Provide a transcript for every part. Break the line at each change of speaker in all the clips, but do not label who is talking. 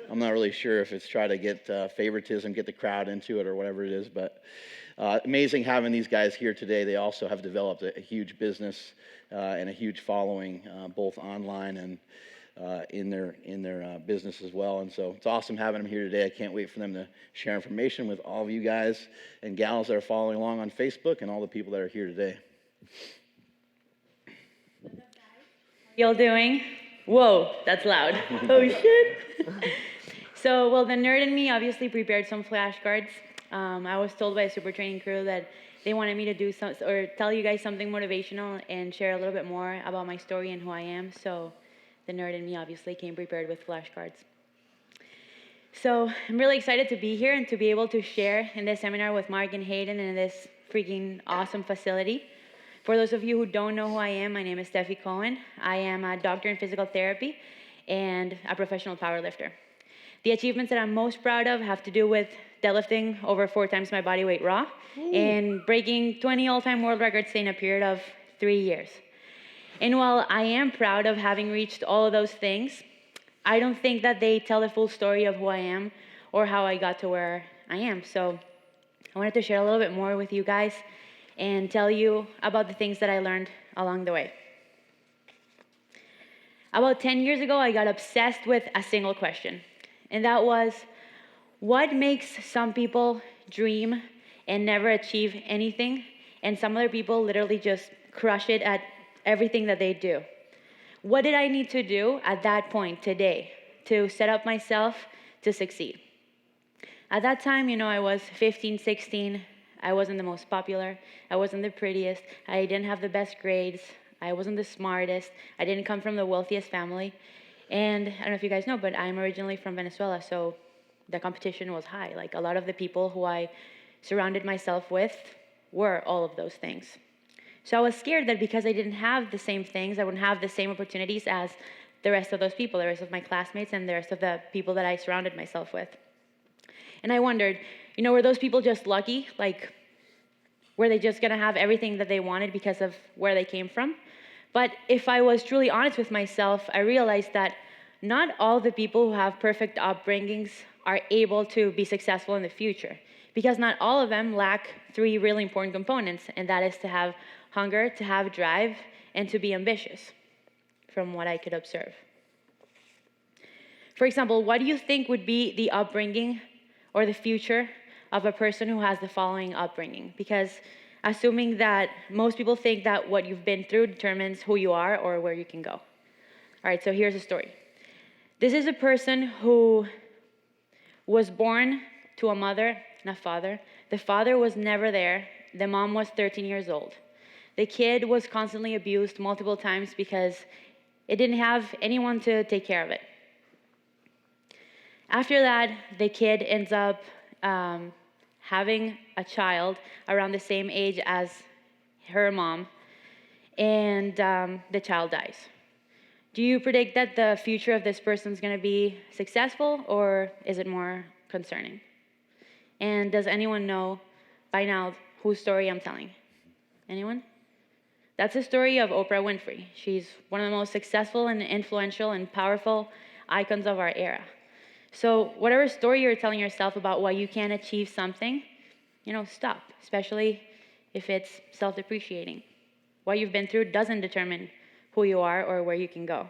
I'm not really sure if it's try to get favoritism, get the crowd into it or whatever it is, but amazing having these guys here today. They also have developed a huge business and a huge following, both online and in their business as well. And so it's awesome having them here today. I can't wait for them to share information with all of you guys and gals that are following along on Facebook and all the people that are here today.
Y'all doing? Whoa, that's loud. Oh shit. So, well, the nerd in me obviously prepared some flashcards. I was told by a SuperTraining crew that they wanted me to do some, or tell you guys something motivational and share a little bit more about my story and who I am. So the nerd in me obviously came prepared with flashcards. So I'm really excited to be here and to be able to share in this seminar with Mark and Hayden in this freaking awesome facility. For those of you who don't know who I am, my name is Stefi Cohen. I am a doctor in physical therapy and a professional powerlifter. The achievements that I'm most proud of have to do with deadlifting over 4 times my body weight raw and breaking 20 all-time world records in a period of 3 years. And while I am proud of having reached all of those things, I don't think that they tell the full story of who I am or how I got to where I am. So I wanted to share a little bit more with you guys and tell you about the things that I learned along the way. About 10 years ago, I got obsessed with a single question, and that was, what makes some people dream and never achieve anything, and some other people literally just crush it at everything that they do? What did I need to do at that point today to set up myself to succeed? At that time, I was 15, 16. I wasn't the most popular. I wasn't the prettiest. I didn't have the best grades. I wasn't the smartest. I didn't come from the wealthiest family. And I don't know if you guys know, but I'm originally from Venezuela, so the competition was high. Like, a lot of the people who I surrounded myself with were all of those things. So I was scared that because I didn't have the same things, I wouldn't have the same opportunities as the rest of those people, the rest of my classmates, and the rest of the people that I surrounded myself with. And I wondered, were those people just lucky? Like, were they just going to have everything that they wanted because of where they came from? But if I was truly honest with myself, I realized that not all the people who have perfect upbringings are able to be successful in the future, because not all of them lack 3 really important components, and that is to have hunger, to have drive, and to be ambitious, from what I could observe. For example, what do you think would be the upbringing or the future of a person who has the following upbringing? Because assuming that most people think that what you've been through determines who you are or where you can go. All right, so here's a story. This is a person who was born to a mother and a father. The father was never there. The mom was 13 years old. The kid was constantly abused multiple times because it didn't have anyone to take care of it. After that, the kid ends up having a child around the same age as her mom, and the child dies. Do you predict that the future of this person is going to be successful, or is it more concerning? And does anyone know by now whose story I'm telling? Anyone? That's the story of Oprah Winfrey. She's one of the most successful and influential and powerful icons of our era. So whatever story you're telling yourself about why you can't achieve something, stop, especially if it's self-depreciating. What you've been through doesn't determine who you are or where you can go.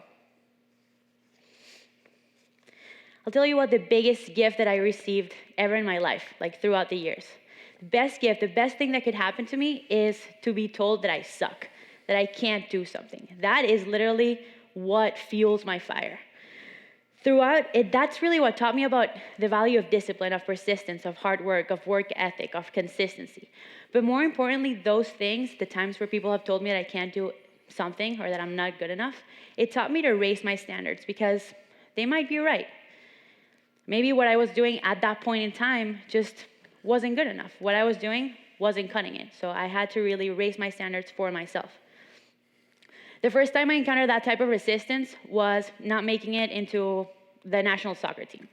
I'll tell you what the biggest gift that I received ever in my life, like throughout the years. The best gift, the best thing that could happen to me is to be told that I suck, that I can't do something. That is literally what fuels my fire. Throughout it, that's really what taught me about the value of discipline, of persistence, of hard work, of work ethic, of consistency. But more importantly, those things, the times where people have told me that I can't do something or that I'm not good enough, it taught me to raise my standards because they might be right. Maybe what I was doing at that point in time just wasn't good enough. What I was doing wasn't cutting it. So I had to really raise my standards for myself. The first time I encountered that type of resistance was not making it into the national soccer team.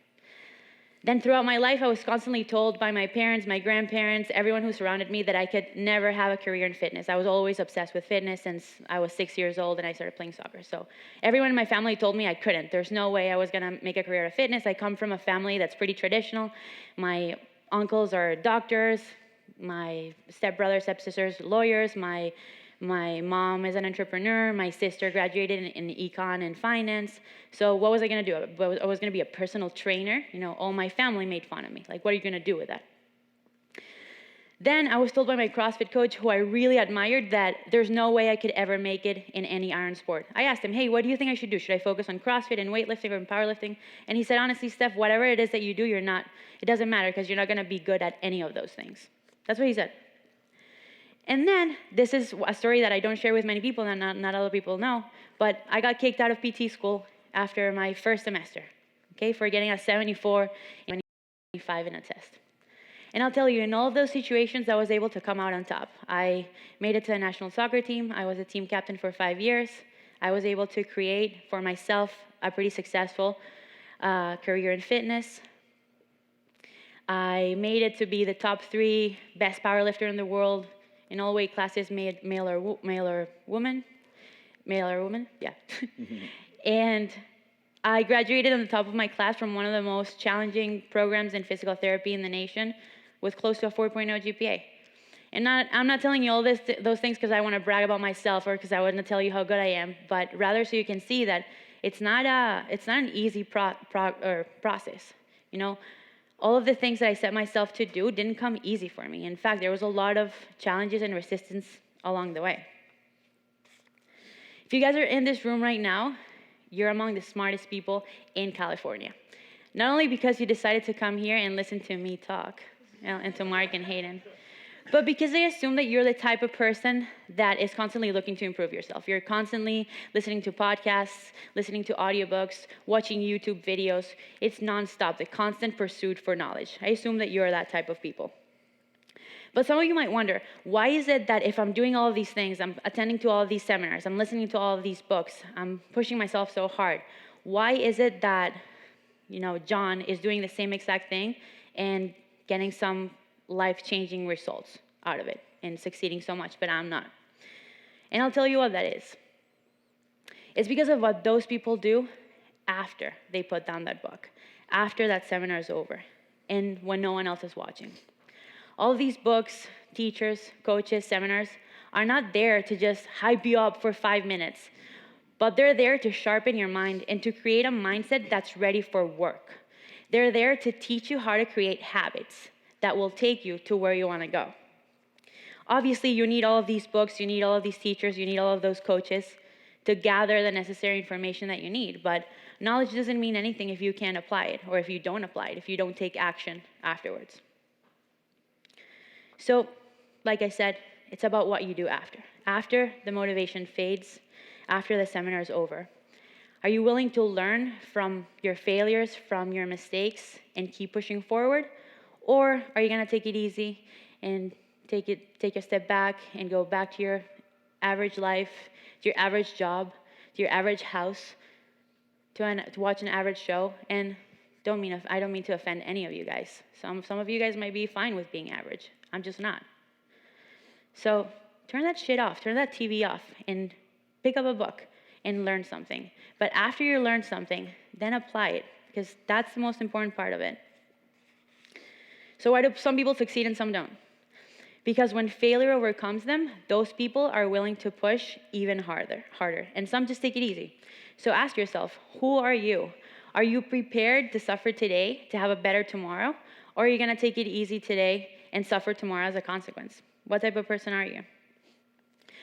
Then throughout my life, I was constantly told by my parents, my grandparents, everyone who surrounded me that I could never have a career in fitness. I was always obsessed with fitness since I was 6 years old and I started playing soccer. So everyone in my family told me I couldn't. There's no way I was gonna make a career of fitness. I come from a family that's pretty traditional. My uncles are doctors, my stepbrothers, stepsisters, lawyers, my mom is an entrepreneur. My sister graduated in econ and finance. So what was I going to do? I was going to be a personal trainer. You know, all my family made fun of me. Like, what are you going to do with that? Then I was told by my CrossFit coach, who I really admired, that there's no way I could ever make it in any iron sport. I asked him, hey, what do you think I should do? Should I focus on CrossFit and weightlifting or powerlifting? And he said, honestly, Steph, whatever it is that you do, it doesn't matter because you're not going to be good at any of those things. That's what he said. And then, this is a story that I don't share with many people, and not other people know, but I got kicked out of PT school after my first semester, okay, for getting a 74 and 25 in a test. And I'll tell you, in all of those situations, I was able to come out on top. I made it to the national soccer team. I was a team captain for 5 years. I was able to create for myself a pretty successful career in fitness. I made it to be the top 3 best powerlifter in the world in all weight classes, male or woman, yeah. And I graduated on the top of my class from one of the most challenging programs in physical therapy in the nation with close to a 4.0 GPA. And I'm not telling you all those things because I want to brag about myself or because I want to tell you how good I am, but rather so you can see that it's not an easy process, you know. All of the things that I set myself to do didn't come easy for me. In fact, there was a lot of challenges and resistance along the way. If you guys are in this room right now, you're among the smartest people in California. Not only because you decided to come here and listen to me talk, and to Mark and Hayden, but because they assume that you're the type of person that is constantly looking to improve yourself. You're constantly listening to podcasts, listening to audiobooks, watching YouTube videos. It's nonstop, the constant pursuit for knowledge. I assume that you're that type of people. But some of you might wonder, why is it that if I'm doing all of these things, I'm attending to all of these seminars, I'm listening to all of these books, I'm pushing myself so hard, why is it that, you know, John is doing the same exact thing and getting some life-changing results out of it and succeeding so much, but I'm not? And I'll tell you what that is. It's because of what those people do after they put down that book, after that seminar is over, and when no one else is watching. All of these books, teachers, coaches, seminars are not there to just hype you up for 5 minutes, but they're there to sharpen your mind and to create a mindset that's ready for work. They're there to teach you how to create habits that will take you to where you want to go. Obviously, you need all of these books, you need all of these teachers, you need all of those coaches to gather the necessary information that you need. But knowledge doesn't mean anything if you can't apply it, or if you don't apply it, if you don't take action afterwards. So, like I said, it's about what you do after. After the motivation fades, after the seminar is over. Are you willing to learn from your failures, from your mistakes, and keep pushing forward? Or are you going to take it easy and take a step back and go back to your average life, to your average job, to your average house, to watch an average show? And I don't mean to offend any of you guys. Some of you guys might be fine with being average. I'm just not. So turn that shit off. Turn that TV off and pick up a book and learn something. But after you learn something, then apply it, because that's the most important part of it. So why do some people succeed and some don't? Because when failure overcomes them, those people are willing to push even harder, and some just take it easy. So ask yourself, who are you? Are you prepared to suffer today to have a better tomorrow? Or are you going to take it easy today and suffer tomorrow as a consequence? What type of person are you?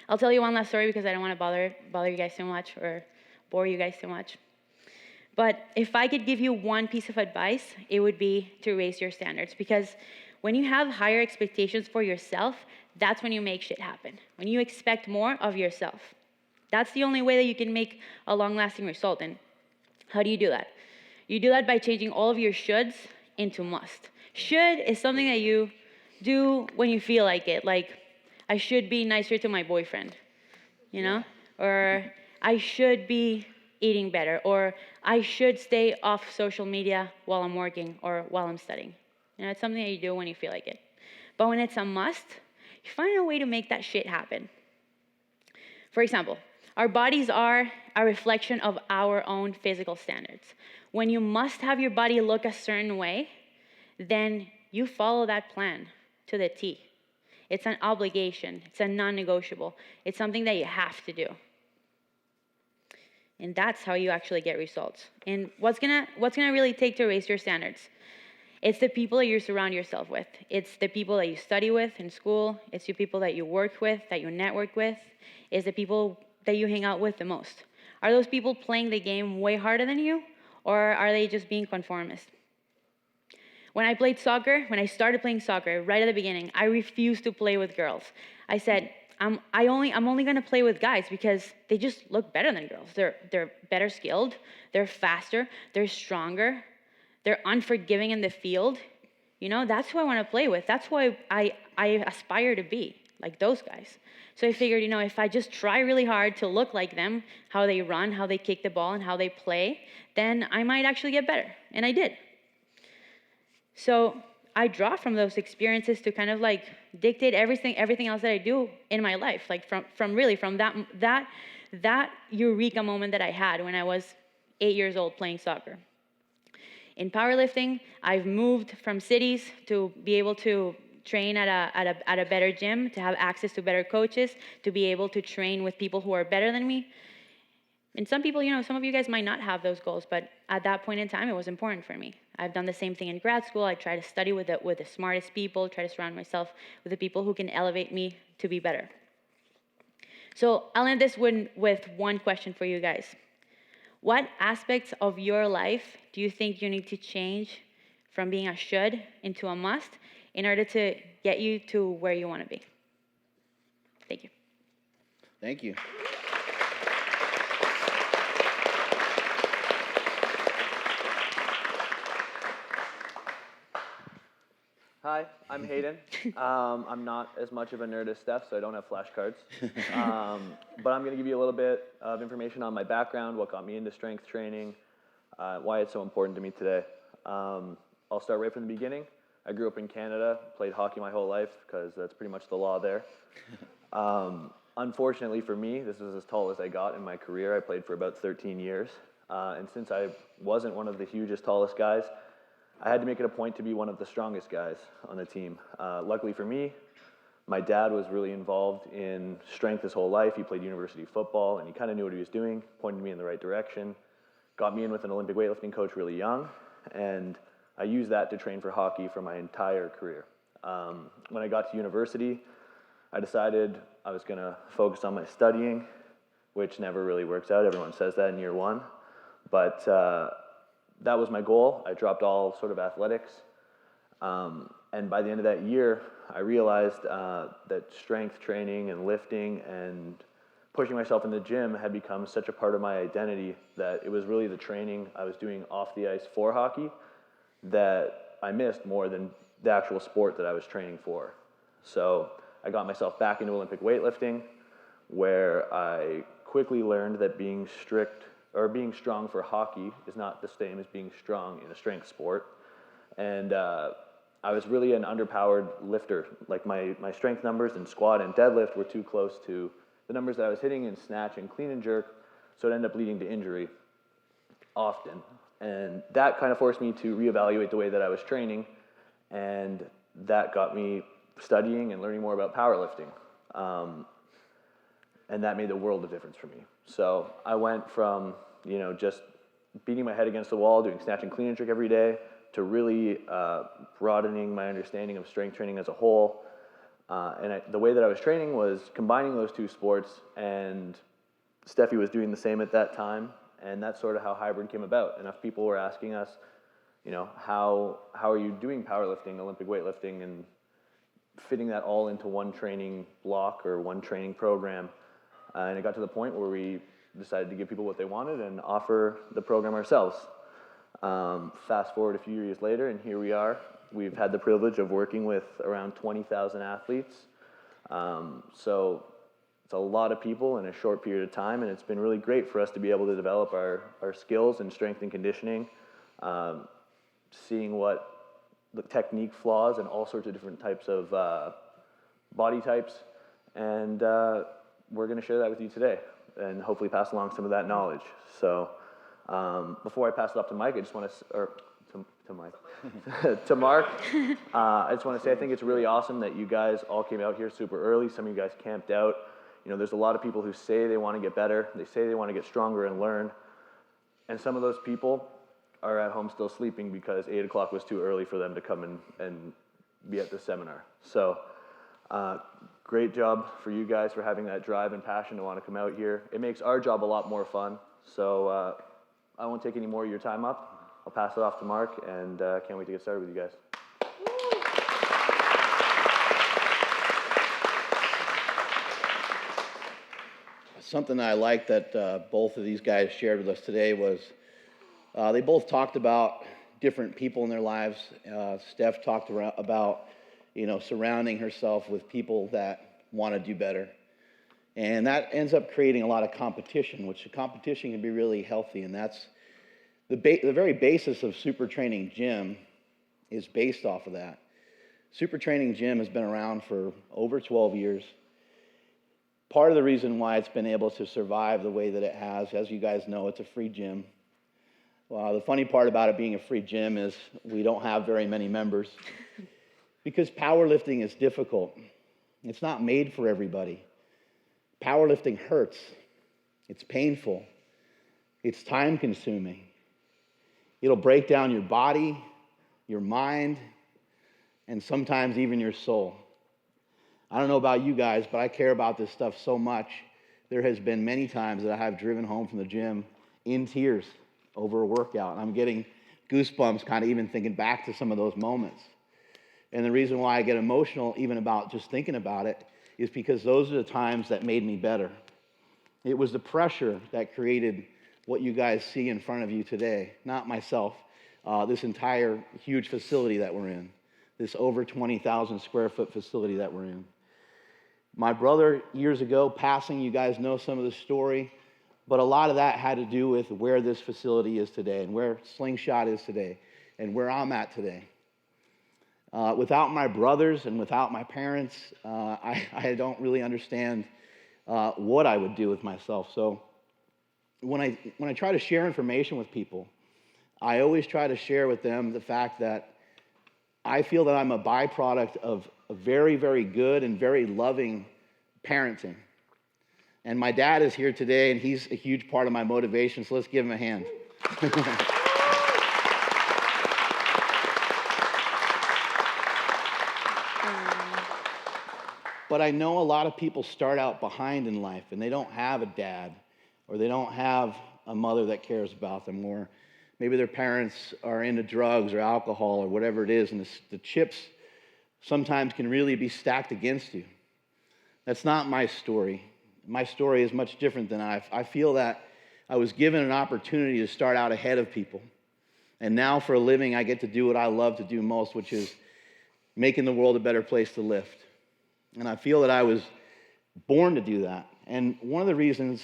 I'll tell you one last story because I don't want to bother you guys too much or bore you guys too much. But if I could give you one piece of advice, it would be to raise your standards. Because when you have higher expectations for yourself, that's when you make shit happen. When you expect more of yourself. That's the only way that you can make a long-lasting result. And how do you do that? You do that by changing all of your shoulds into must. Should is something that you do when you feel like it. Like, I should be nicer to my boyfriend, you know? Or I should be eating better, or I should stay off social media while I'm working or while I'm studying. It's something that you do when you feel like it. But when it's a must, you find a way to make that shit happen. For example, our bodies are a reflection of our own physical standards. When you must have your body look a certain way, then you follow that plan to the T. It's an obligation. It's a non-negotiable. It's something that you have to do. And that's how you actually get results. And what's gonna really take to raise your standards? It's the people that you surround yourself with. It's the people that you study with in school. It's the people that you work with, that you network with. It's the people that you hang out with the most. Are those people playing the game way harder than you, or are they just being conformist? When I started playing soccer right at the beginning, I refused to play with girls. I said, I'm only gonna play with guys because they just look better than girls. They're better skilled, they're faster, they're stronger, they're unforgiving in the field. That's who I wanna play with. That's who I aspire to be, like those guys. So I figured, if I just try really hard to look like them, how they run, how they kick the ball, and how they play, then I might actually get better. And I did. So I draw from those experiences to kind of like dictate everything else that I do in my life, like from that eureka moment that I had when I was 8 years old playing soccer. In powerlifting, I've moved from cities to be able to train at a better gym, to have access to better coaches, to be able to train with people who are better than me. And some people, some of you guys might not have those goals, but at that point in time, it was important for me. I've done the same thing in grad school. I try to study with the smartest people, try to surround myself with the people who can elevate me to be better. So I'll end this with one question for you guys. What aspects of your life do you think you need to change from being a should into a must in order to get you to where you want to be? Thank you.
Thank you.
Hi, I'm Hayden. I'm not as much of a nerd as Steph, so I don't have flashcards. But I'm going to give you a little bit of information on my background, what got me into strength training, why it's so important to me today. I'll start right from the beginning. I grew up in Canada, played hockey my whole life because that's pretty much the law there. Unfortunately for me, this is as tall as I got in my career. I played for about 13 years. And since I wasn't one of the hugest, tallest guys, I had to make it a point to be one of the strongest guys on the team. Luckily for me, my dad was really involved in strength his whole life. He played university football, and he kind of knew what he was doing, pointed me in the right direction, got me in with an Olympic weightlifting coach really young, and I used that to train for hockey for my entire career. When I got to university, I decided I was going to focus on my studying, which never really works out. Everyone says that in year one. But that was my goal. I dropped all sort of athletics. And by the end of that year, I realized that strength training and lifting and pushing myself in the gym had become such a part of my identity that it was really the training I was doing off the ice for hockey that I missed more than the actual sport that I was training for. So I got myself back into Olympic weightlifting, where I quickly learned that being strong for hockey is not the same as being strong in a strength sport. And I was really an underpowered lifter. Like my strength numbers in squat and deadlift were too close to the numbers that I was hitting in snatch and clean and jerk, so it ended up leading to injury often. And that kind of forced me to reevaluate the way that I was training, and that got me studying and learning more about powerlifting. And that made the world of difference for me. So I went from, just beating my head against the wall, doing snatch and clean and jerk every day, to really broadening my understanding of strength training as a whole. The way that I was training was combining those two sports, and Stefi was doing the same at that time, and that's sort of how hybrid came about. Enough people were asking us, how are you doing powerlifting, Olympic weightlifting, and fitting that all into one training block or one training program. And it got to the point where we decided to give people what they wanted and offer the program ourselves. Fast forward a few years later, and here we are. We've had the privilege of working with around 20,000 athletes. So it's a lot of people in a short period of time, and it's been really great for us to be able to develop our skills in strength and conditioning, seeing what the technique flaws and all sorts of different types of body types, and we're going to share that with you today and hopefully pass along some of that knowledge. So before I pass it off to Mike, I just want to, to Mike, to Mark, I just want to say I think it's really awesome that you guys all came out here super early. Some of you guys camped out. You know, there's a lot of people who say they want to get better. They say they want to get stronger and learn. And some of those people are at home still sleeping because 8 o'clock was too early for them to come and be at the seminar. So great job for you guys for having that drive and passion to want to come out here. It makes our job a lot more fun. So I won't take any more of your time up. I'll pass it off to Mark, and can't wait to get started with you guys.
Something I like that both of these guys shared with us today was they both talked about different people in their lives. Steph talked about, you know, surrounding herself with people that want to do better. And that ends up creating a lot of competition, which the competition can be really healthy. And that's the very basis of SuperTraining Gym is based off of that. SuperTraining Gym has been around for over 12 years. Part of the reason why it's been able to survive the way that it has, as you guys know, it's a free gym. Well, the funny part about it being a free gym is we don't have very many members because powerlifting is difficult. It's not made for everybody. Powerlifting hurts. It's painful. It's time-consuming. It'll break down your body, your mind, and sometimes even your soul. I don't know about you guys, but I care about this stuff so much. There has been many times that I have driven home from the gym in tears over a workout. And I'm getting goosebumps kind of even thinking back to some of those moments. And the reason why I get emotional even about just thinking about it is because those are the times that made me better. It was the pressure that created what you guys see in front of you today, not myself, this entire huge facility that we're in, this over 20,000 square foot facility that we're in. My brother, years ago, passing, you guys know some of the story, but a lot of that had to do with where this facility is today and where Slingshot is today and where I'm at today. Without my brothers and without my parents, I don't really understand what I would do with myself. So when I try to share information with people, I always try to share with them the fact that I feel that I'm a byproduct of a very, very good and very loving parenting. And my dad is here today, and he's a huge part of my motivation, so let's give him a hand. But I know a lot of people start out behind in life, and they don't have a dad, or they don't have a mother that cares about them, or maybe their parents are into drugs or alcohol or whatever it is, and the chips sometimes can really be stacked against you. That's not my story. My story is much different than I feel that I was given an opportunity to start out ahead of people. And now for a living, I get to do what I love to do most, which is making the world a better place to lift. And I feel that I was born to do that. And one of the reasons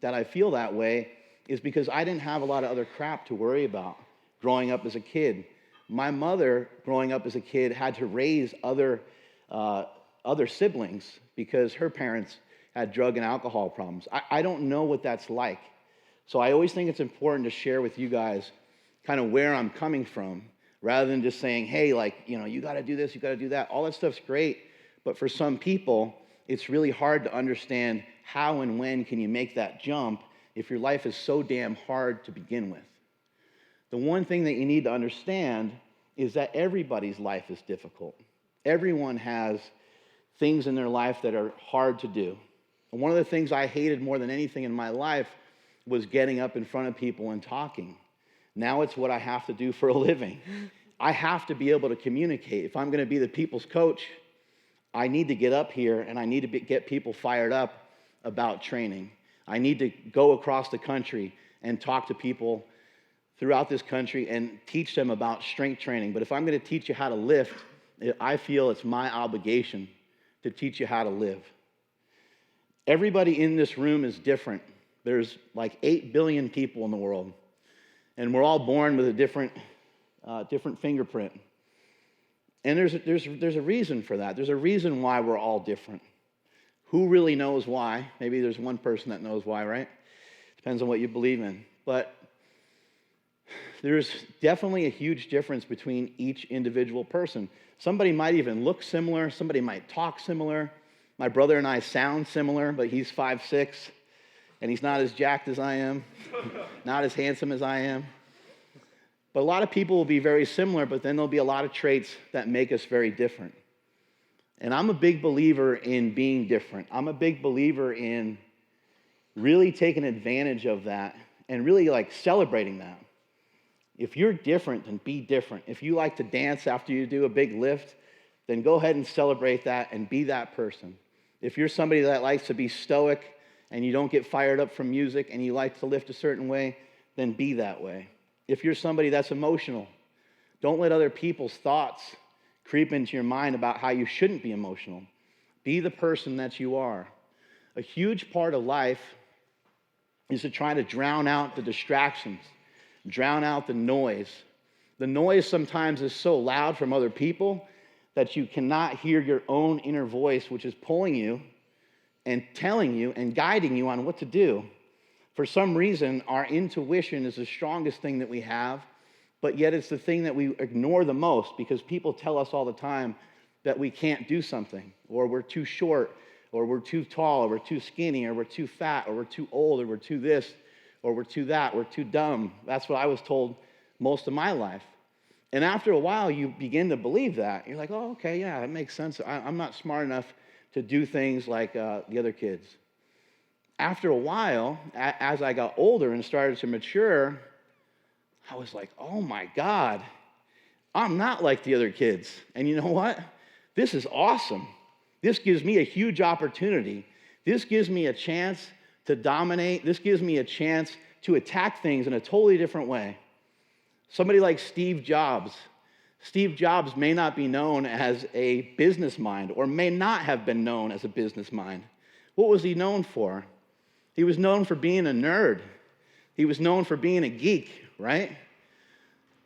that I feel that way is because I didn't have a lot of other crap to worry about growing up as a kid. My mother, growing up as a kid, had to raise other siblings because her parents had drug and alcohol problems. I don't know what that's like. So I always think it's important to share with you guys kind of where I'm coming from, rather than just saying, hey, like, you know, you got to do this, you got to do that. All that stuff's great. But for some people, it's really hard to understand how and when can you make that jump if your life is so damn hard to begin with. The one thing that you need to understand is that everybody's life is difficult. Everyone has things in their life that are hard to do. And one of the things I hated more than anything in my life was getting up in front of people and talking. Now it's what I have to do for a living. I have to be able to communicate. If I'm going to be the people's coach, I need to get up here and I need to get people fired up about training. I need to go across the country and talk to people throughout this country and teach them about strength training. But if I'm going to teach you how to lift, I feel it's my obligation to teach you how to live. Everybody in this room is different. There's like 8 billion people in the world, and we're all born with a different fingerprint. And there's a reason for that. There's a reason why we're all different. Who really knows why? Maybe there's one person that knows why, right? Depends on what you believe in. But there's definitely a huge difference between each individual person. Somebody might even look similar. Somebody might talk similar. My brother and I sound similar, but he's 5'6", and he's not as jacked as I am, not as handsome as I am. But a lot of people will be very similar, but then there'll be a lot of traits that make us very different. And I'm a big believer in being different. I'm a big believer in really taking advantage of that and really like celebrating that. If you're different, then be different. If you like to dance after you do a big lift, then go ahead and celebrate that and be that person. If you're somebody that likes to be stoic and you don't get fired up from music and you like to lift a certain way, then be that way. If you're somebody that's emotional, don't let other people's thoughts creep into your mind about how you shouldn't be emotional. Be the person that you are. A huge part of life is to try to drown out the distractions, drown out the noise. The noise sometimes is so loud from other people that you cannot hear your own inner voice, which is pulling you and telling you and guiding you on what to do. For some reason, our intuition is the strongest thing that we have, but yet it's the thing that we ignore the most because people tell us all the time that we can't do something, or we're too short, or we're too tall, or we're too skinny, or we're too fat, or we're too old, or we're too this, or we're too that, we're too dumb. That's what I was told most of my life. And after a while, you begin to believe that. You're like, oh, okay, yeah, that makes sense. I'm not smart enough to do things like the other kids. After a while, as I got older and started to mature, I was like, oh my God, I'm not like the other kids. And you know what? This is awesome. This gives me a huge opportunity. This gives me a chance to dominate. This gives me a chance to attack things in a totally different way. Somebody like Steve Jobs. Steve Jobs may not be known as a business mind or may not have been known as a business mind. What was he known for? He was known for being a nerd. He was known for being a geek, right?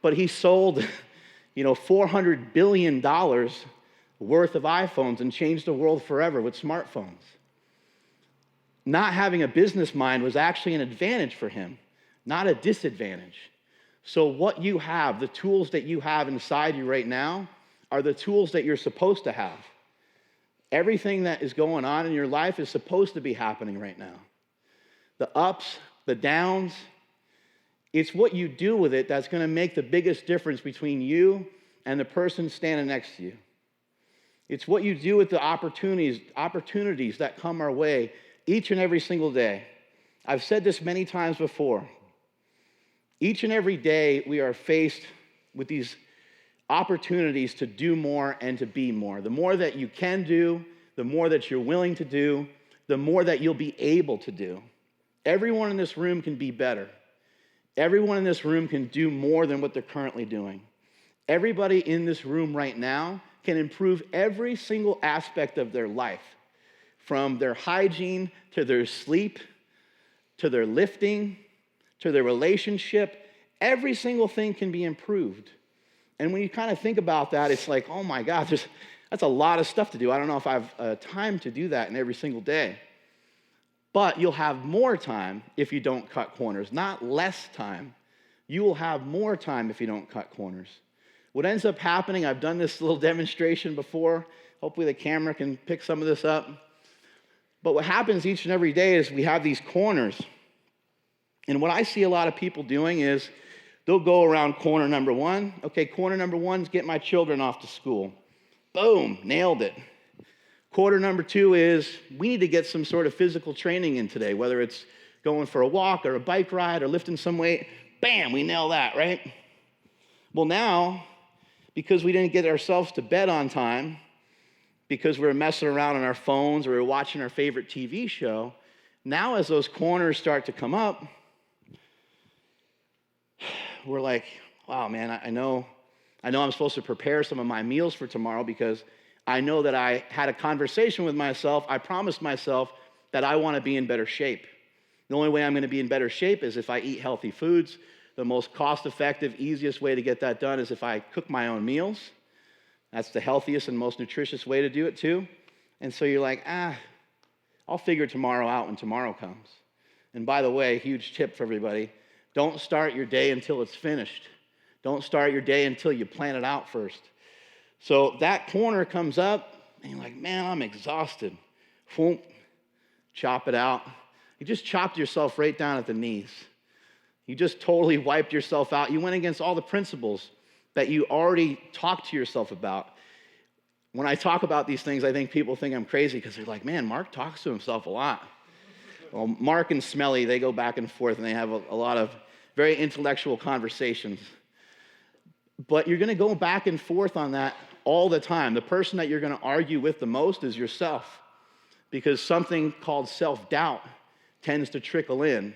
But he sold, $400 billion worth of iPhones and changed the world forever with smartphones. Not having a business mind was actually an advantage for him, not a disadvantage. So what you have, the tools that you have inside you right now, are the tools that you're supposed to have. Everything that is going on in your life is supposed to be happening right now. The ups, the downs, it's what you do with it that's going to make the biggest difference between you and the person standing next to you. It's what you do with the opportunities that come our way each and every single day. I've said this many times before. Each and every day we are faced with these opportunities to do more and to be more. The more that you can do, the more that you're willing to do, the more that you'll be able to do. Everyone in this room can be better. Everyone in this room can do more than what they're currently doing. Everybody in this room right now can improve every single aspect of their life, from their hygiene to their sleep, to their lifting, to their relationship. Every single thing can be improved. And when you kind of think about that, it's like, oh my God, that's a lot of stuff to do. I don't know if I have time to do that in every single day. But you'll have more time if you don't cut corners, not less time. You will have more time if you don't cut corners. What ends up happening, I've done this little demonstration before. Hopefully the camera can pick some of this up. But what happens each and every day is we have these corners. And what I see a lot of people doing is they'll go around corner number one. Okay, corner number one is get my children off to school. Boom, nailed it. Quarter number two is we need to get some sort of physical training in today, whether it's going for a walk or a bike ride or lifting some weight. Bam, we nail that, right? Well, now, because we didn't get ourselves to bed on time, because we were messing around on our phones or we were watching our favorite TV show, now as those corners start to come up, we're like, wow, man, I know I'm supposed to prepare some of my meals for tomorrow because I know that I had a conversation with myself. I promised myself that I want to be in better shape. The only way I'm going to be in better shape is if I eat healthy foods. The most cost-effective, easiest way to get that done is if I cook my own meals. That's the healthiest and most nutritious way to do it too. And so you're like, I'll figure tomorrow out when tomorrow comes. And by the way, huge tip for everybody, don't start your day until it's finished. Don't start your day until you plan it out first. So that corner comes up, and you're like, man, I'm exhausted. Whoop, chop it out. You just chopped yourself right down at the knees. You just totally wiped yourself out. You went against all the principles that you already talked to yourself about. When I talk about these things, I think people think I'm crazy because they're like, man, Mark talks to himself a lot. Well, Mark and Smelly, they go back and forth, and they have a lot of very intellectual conversations. But you're going to go back and forth on that all the time. The person that you're going to argue with the most is yourself, because something called self-doubt tends to trickle in.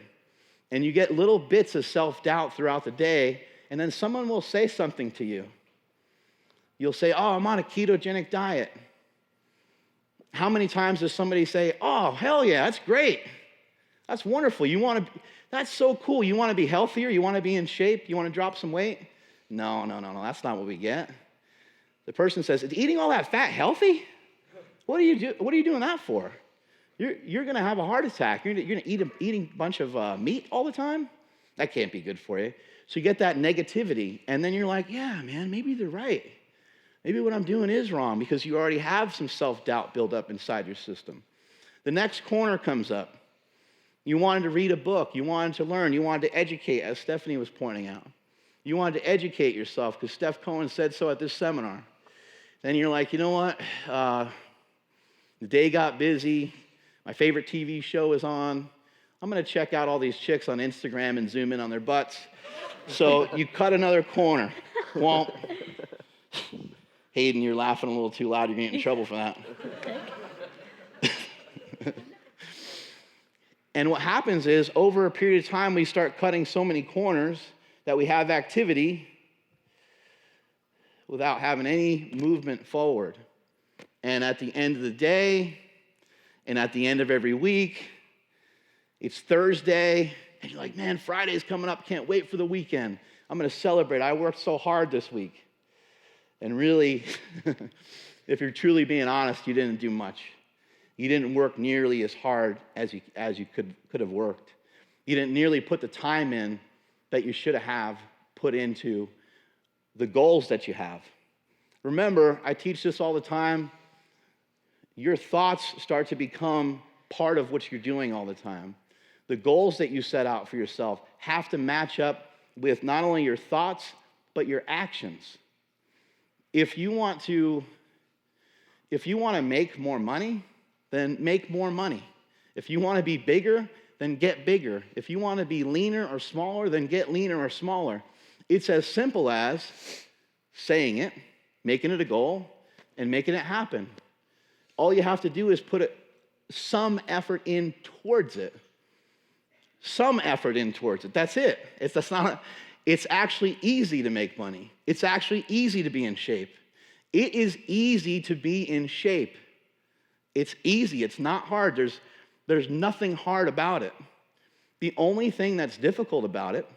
And you get little bits of self-doubt throughout the day, and then someone will say something to you. You'll say, oh, I'm on a ketogenic diet. How many times does somebody say, oh, hell yeah, that's great. That's wonderful. That's so cool. You want to be healthier? You want to be in shape? You want to drop some weight? No, that's not what we get. The person says, is eating all that fat healthy? What are you doing that for? You're going to have a heart attack. You're going to eat a bunch of meat all the time? That can't be good for you. So you get that negativity, and then you're like, yeah, man, maybe they're right. Maybe what I'm doing is wrong, because you already have some self-doubt built up inside your system. The next corner comes up. You wanted to read a book. You wanted to learn. You wanted to educate, as Stephanie was pointing out. You wanted to educate yourself because Stefi Cohen said so at this seminar. Then you're like, you know what? The day got busy. My favorite TV show is on. I'm going to check out all these chicks on Instagram and zoom in on their butts. So you cut another corner. Well, Hayden, you're laughing a little too loud. You're going to get in trouble for that. And what happens is, over a period of time, we start cutting so many corners that we have activity without having any movement forward. And at the end of the day, and at the end of every week, it's Thursday, and you're like, man, Friday's coming up. Can't wait for the weekend. I'm going to celebrate. I worked so hard this week. And really, if you're truly being honest, you didn't do much. You didn't work nearly as hard as you could have worked. You didn't nearly put the time in that you should have put into the goals that you have. Remember, I teach this all the time. Your thoughts start to become part of what you're doing all the time. The goals that you set out for yourself have to match up with not only your thoughts, but your actions. If you want to make more money, then make more money. If you want to be bigger, then get bigger. If you want to be leaner or smaller, then get leaner or smaller. It's as simple as saying it, making it a goal, and making it happen. All you have to do is put some effort in towards it. Some effort in towards it. That's it. It's actually easy to make money. It's actually easy to be in shape. It is easy to be in shape. It's easy. It's not hard. There's nothing hard about it. The only thing that's difficult about it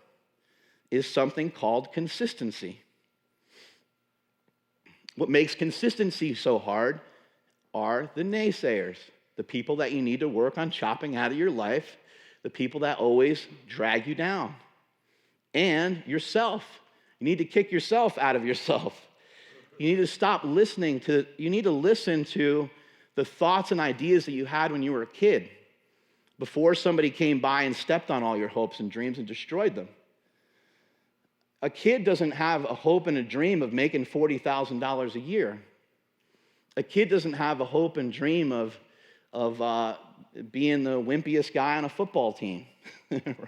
is something called consistency. What makes consistency so hard are the naysayers, the people that you need to work on chopping out of your life, the people that always drag you down, and yourself. You need to kick yourself out of yourself. You need to stop listening to, you need to listen to the thoughts and ideas that you had when you were a kid, before somebody came by and stepped on all your hopes and dreams and destroyed them. A kid doesn't have a hope and a dream of making $40,000 a year. A kid doesn't have a hope and dream of being the wimpiest guy on a football team,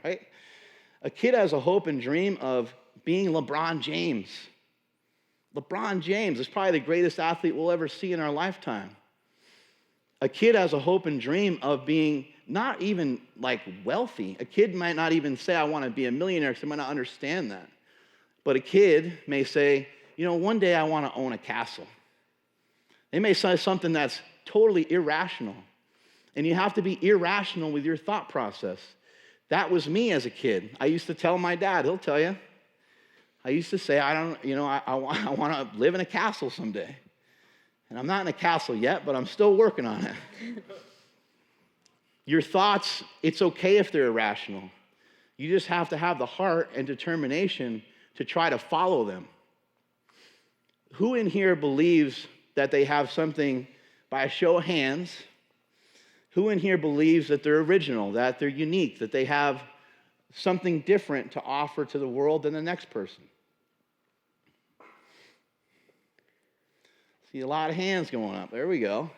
right? A kid has a hope and dream of being LeBron James. LeBron James is probably the greatest athlete we'll ever see in our lifetime. A kid has a hope and dream of being not even like wealthy. A kid might not even say, I want to be a millionaire, because they might not understand that. But a kid may say, one day I want to own a castle. They may say something that's totally irrational. And you have to be irrational with your thought process. That was me as a kid. I used to tell my dad, he'll tell you. I used to say, I want to live in a castle someday. And I'm not in a castle yet, but I'm still working on it. Your thoughts, it's okay if they're irrational. You just have to have the heart and determination to try to follow them. Who in here believes that they have something, by a show of hands, who in here believes that they're original, that they're unique, that they have something different to offer to the world than the next person? See a lot of hands going up. There we go.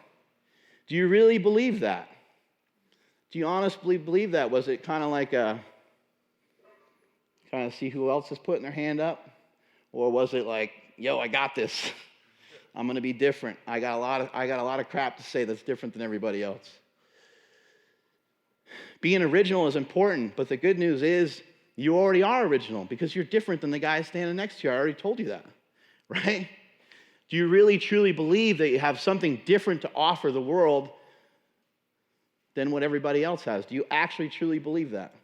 Do you really believe that? Do you honestly believe that? Was it kind of like kind of see who else is putting their hand up? Or was it like, yo, I got this. I'm going to be different. I got a lot of crap to say that's different than everybody else. Being original is important, but the good news is you already are original because you're different than the guy standing next to you. I already told you that, right? Do you really, truly believe that you have something different to offer the world than what everybody else has? Do you actually, truly believe that?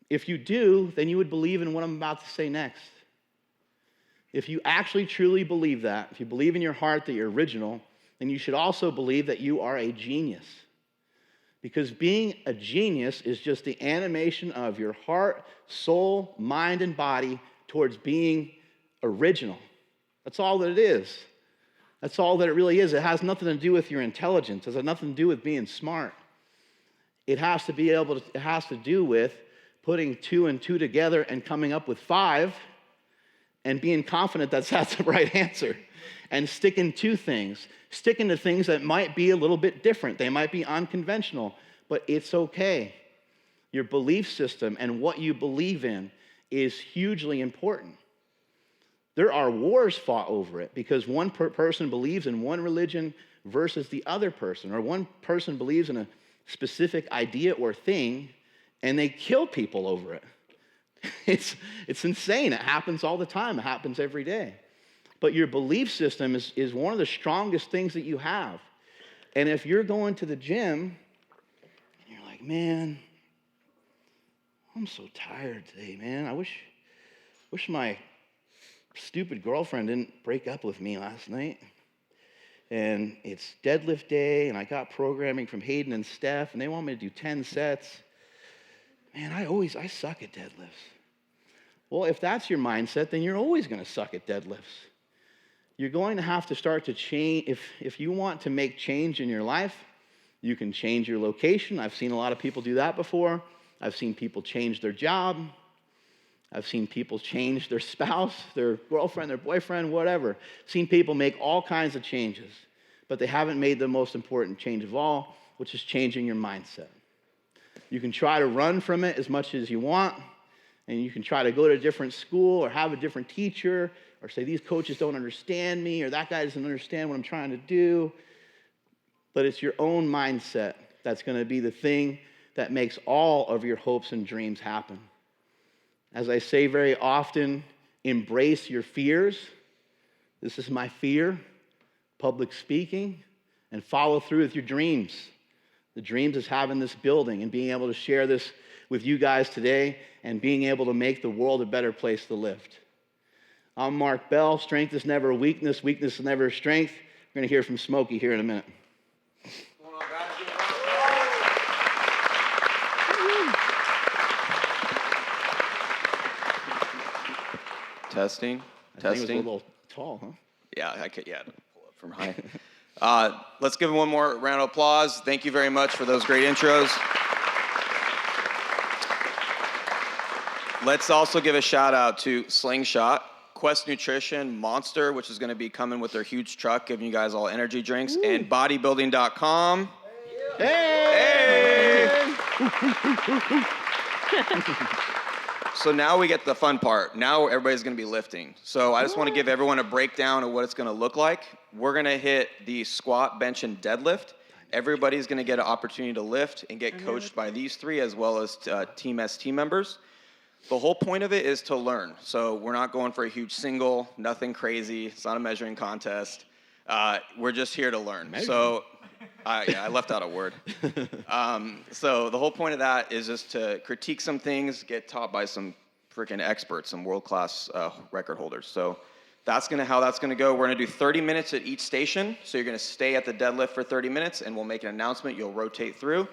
If you do, then you would believe in what I'm about to say next. If you actually, truly believe that, if you believe in your heart that you're original, then you should also believe that you are a genius. Because being a genius is just the animation of your heart, soul, mind, and body towards being original. That's all that it is. That's all that it really is. It has nothing to do with your intelligence. It has nothing to do with being smart. It has to do with putting 2 and 2 together and coming up with 5 and being confident that's the right answer. And sticking to things. Sticking to things that might be a little bit different. They might be unconventional, but it's okay. Your belief system and what you believe in is hugely important. There are wars fought over it because one person believes in one religion versus the other person, or one person believes in a specific idea or thing, and they kill people over it. It's insane. It happens all the time. It happens every day. But your belief system is one of the strongest things that you have. And if you're going to the gym and you're like, man, I'm so tired today, man. I wish my stupid girlfriend didn't break up with me last night. And it's deadlift day, and I got programming from Hayden and Steph, and they want me to do 10 sets. Man, I suck at deadlifts. Well, if that's your mindset, then you're always going to suck at deadlifts. You're going to have to start to change. If you want to make change in your life, you can change your location. I've seen a lot of people do that before. I've seen people change their job. I've seen people change their spouse, their girlfriend, their boyfriend, whatever. I've seen people make all kinds of changes, but they haven't made the most important change of all, which is changing your mindset. You can try to run from it as much as you want, and you can try to go to a different school or have a different teacher or say these coaches don't understand me or that guy doesn't understand what I'm trying to do. But it's your own mindset that's going to be the thing that makes all of your hopes and dreams happen. As I say very often, embrace your fears. This is my fear, public speaking, and follow through with your dreams. The dreams is having this building and being able to share this with you guys today and being able to make the world a better place to lift. I'm Mark Bell. Strength is never a weakness. Weakness is never a strength. We're going to hear from Smokey here in a minute.
Testing.
I think it was a little tall, huh?
Yeah, I could. Yeah, pull up from high. Let's give him one more round of applause. Thank you very much for those great intros. Let's also give a shout out to Slingshot, Quest Nutrition, Monster, which is going to be coming with their huge truck, giving you guys all energy drinks, and bodybuilding.com. Hey! So now we get the fun part. Now everybody's going to be lifting. So I just want to give everyone a breakdown of what it's going to look like. We're going to hit the squat, bench, and deadlift. Everybody's going to get an opportunity to lift and get coached by these three as well as Team S team members. The whole point of it is to learn. So we're not going for a huge single, nothing crazy. It's not a measuring contest. We're just here to learn. So I left out a word. So the whole point of that is just to critique some things, get taught by some freaking experts, some world-class record holders. So that's how that's gonna go. We're gonna do 30 minutes at each station. So you're gonna stay at the deadlift for 30 minutes, and we'll make an announcement. You'll rotate through.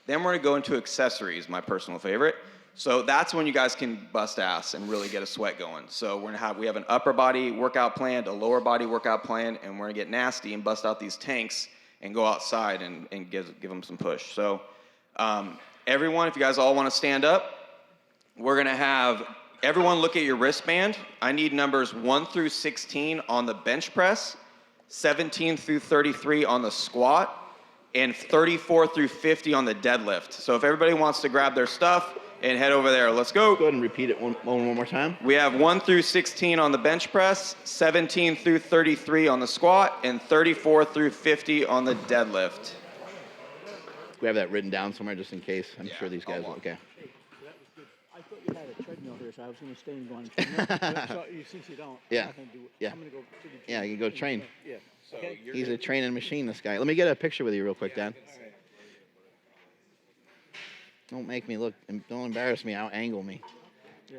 Then we're gonna go into accessories, my personal favorite. So that's when you guys can bust ass and really get a sweat going. So we have an upper body workout plan, a lower body workout plan, and we're gonna get nasty and bust out these tanks and go outside and give them some push. So everyone, if you guys all wanna stand up, we're gonna have everyone look at your wristband. I need numbers 1 through 16 on the bench press, 17 through 33 on the squat, and 34 through 50 on the deadlift. So if everybody wants to grab their stuff and head over there, let's go.
Go ahead and repeat it one more time.
We have 1 through 16 on the bench press, 17 through 33 on the squat, and 34 through 50 on the deadlift.
We have that written down somewhere just in case. I'm sure these guys will. Okay.
I thought you had a treadmill here, so I was going to stay and go on the treadmill. So since you don't,
Yeah.
I'm not going to do it.
Yeah.
I'm going to go to the gym.
Yeah, you can go train.
Yeah.
So
Okay.
He's a training machine, this guy. Let me get a picture with you real quick, Dad. Don't make me look, don't embarrass me, out-angle me.
Yeah.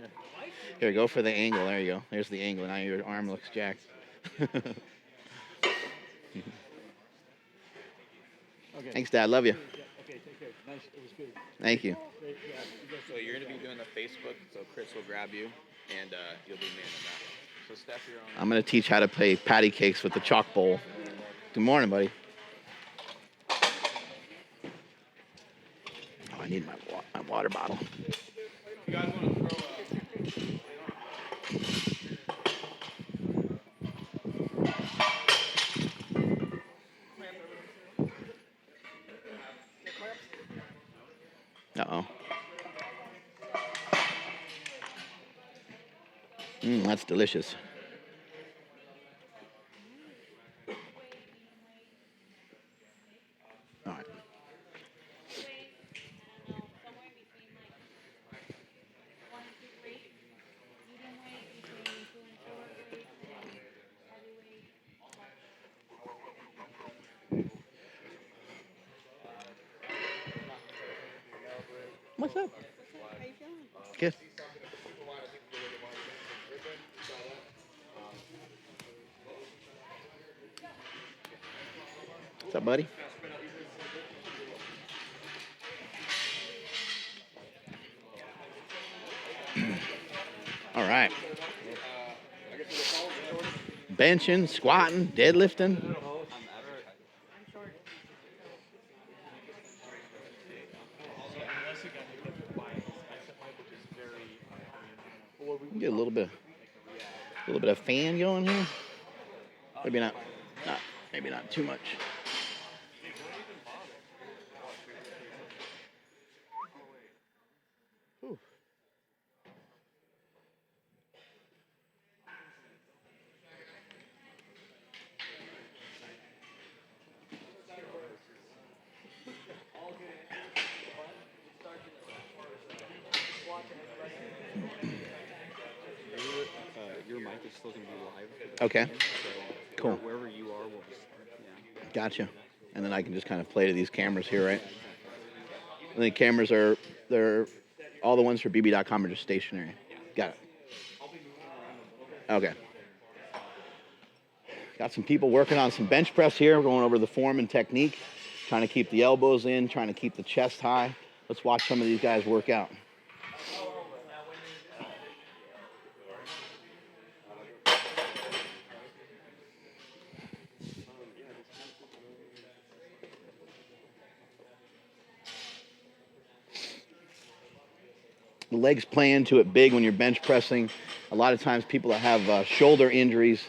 Here, go for the angle. There you go. There's the angle. Now your arm looks jacked.
Okay.
Thanks, Dad. Love you.
Yeah, okay, take care. Nice. It was good.
Thank you.
Great. Yeah. You guys-
So you're going to be doing the Facebook, so Chris will grab you, and you'll be manning that. So Steph, you're on.
I'm going to teach how to play patty cakes with the chalk bowl. Good morning, buddy. Oh, I need my water bottle.
You guys want to throw
Uh-oh. That's delicious. All right. What's up? Good. What's up, buddy? All right. Benching, squatting, deadlifting. Get a little bit of fan going here. Maybe not too much. Whew.
your mic is still going to be live.
Okay.
So
Cool.
wherever you are, we'll just, yeah.
Gotcha. And then I can just kind of play to these cameras here, right? And the cameras they're all the ones for bb.com are just stationary. Got it. Okay. Got some people working on some bench press here. We're going over the form and technique, trying to keep the elbows in, trying to keep the chest high. Let's watch some of these guys work out. The legs play into it big when you're bench pressing. A lot of times people that have shoulder injuries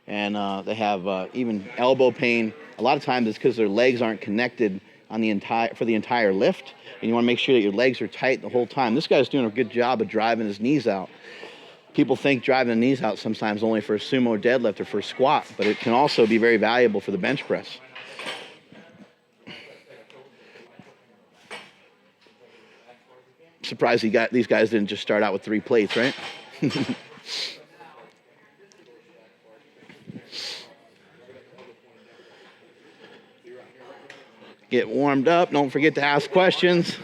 and they have even elbow pain, a lot of times it's because their legs aren't connected on the entire lift. And you want to make sure that your legs are tight the whole time. This guy's doing a good job of driving his knees out. People think driving the knees out sometimes only for a sumo deadlift or for a squat, but it can also be very valuable for the bench press. Surprised these guys didn't just start out with 3 plates, right? Get warmed up. Don't forget to ask questions.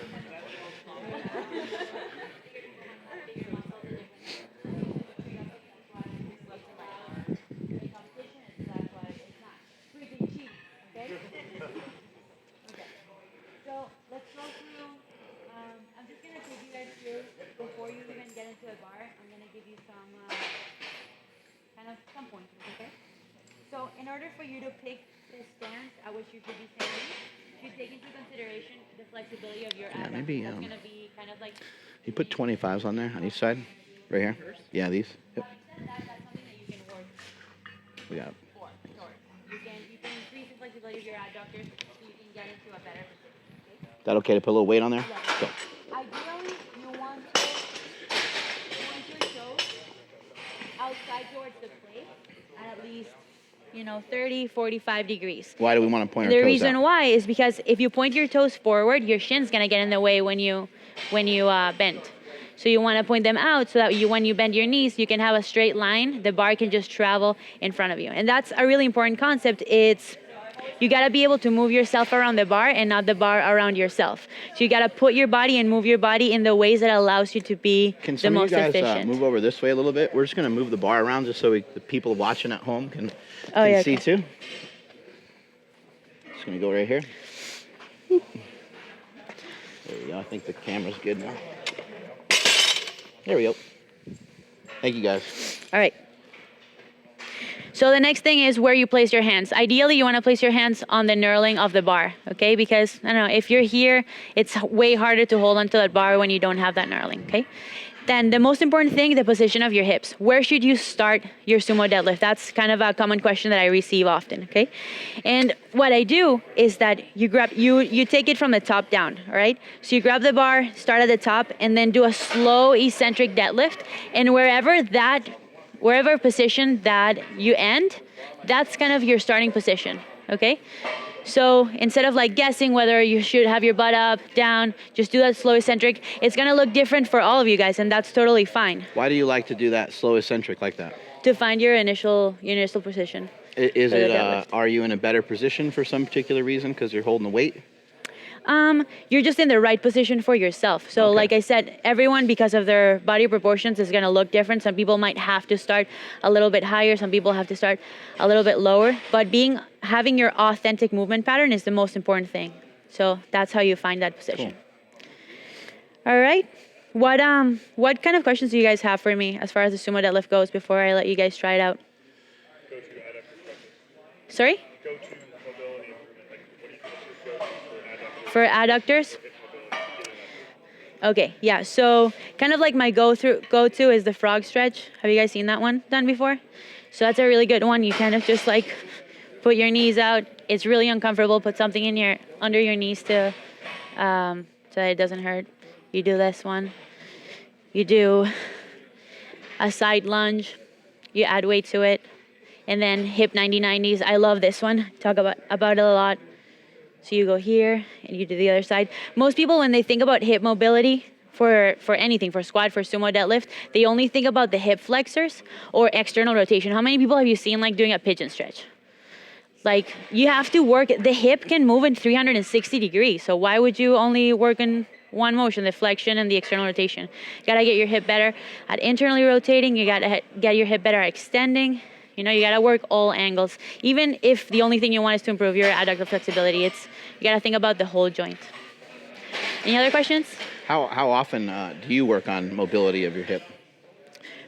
Before you even get into a bar, I'm going to give you some pointers, okay? So in order for you to pick the stance at which you should be standing, you take into consideration the flexibility of your abs.
Maybe
That's going to be kind of like...
you put 25s on there on each side, right here. Yeah, these. Yep.
That's something that you can work
We got.
for. Sure. You can increase the flexibility of your adductors so you can get into a better position. Okay?
Is that okay to put a little weight on there? Go.
Ideally, you want your toes outside towards the plate at least, 30, 45 degrees.
Why do we want to point our
The
toes
reason
out?
why is because if you point your toes forward, your shin's gonna get in the way when you bend. So you want to point them out so that when you bend your knees, you can have a straight line. The bar can just travel in front of you, and that's a really important concept. You gotta be able to move yourself around the bar and not the bar around yourself. So you gotta put your body and move your body in the ways that allows you to be
Can
the
some of
most
you guys
efficient.
move over this way a little bit? We're just going to move the bar around just so the people watching at home can
yeah,
see
okay.
too. Just going to go right here. There we go. I think the camera's good now. There we go. Thank you, guys.
All right. So the next thing is where you place your hands. Ideally, you want to place your hands on the knurling of the bar, okay? Because, I don't know, if you're here, it's way harder to hold onto that bar when you don't have that knurling, okay? Then the most important thing, the position of your hips. Where should you start your sumo deadlift? That's kind of a common question that I receive often, okay? And what I do is that you take it from the top down, all right? So you grab the bar, start at the top, and then do a slow eccentric deadlift. And wherever position that you end, that's kind of your starting position, okay? So instead of guessing whether you should have your butt up, down, just do that slow eccentric. It's gonna look different for all of you guys, and that's totally fine.
Why do you like to do that slow eccentric like that?
To find your initial position.
Is
for the
it,
deadlift.
are you in a better position for some particular reason because you're holding the weight?
You're just in the right position for yourself. So
Okay.
like I said, everyone, because of their body proportions, is gonna look different. Some people might have to start a little bit higher. Some people have to start a little bit lower. But having your authentic movement pattern is the most important thing. So that's how you find that position. Cool. All right. What kind of questions do you guys have for me as far as the sumo deadlift goes before I let you guys try it out? Sorry? For adductors? Okay, yeah, so kind of like my go-to is the frog stretch. Have you guys seen that one done before? So that's a really good one. You kind of just put your knees out. It's really uncomfortable. Put something under your knees so that it doesn't hurt. You do this one. You do a side lunge. You add weight to it. And then hip 90-90s. I love this one. Talk about it a lot. So you go here and you do the other side. Most people, when they think about hip mobility for anything, for squat, for sumo deadlift, they only think about the hip flexors or external rotation. How many people have you seen doing a pigeon stretch? You have to work, the hip can move in 360 degrees. So why would you only work in one motion, the flexion and the external rotation? You gotta get your hip better at internally rotating. You gotta get your hip better at extending. You gotta work all angles. Even if the only thing you want is to improve your adductor flexibility, you gotta think about the whole joint. Any other questions?
How often do you work on mobility of your hip?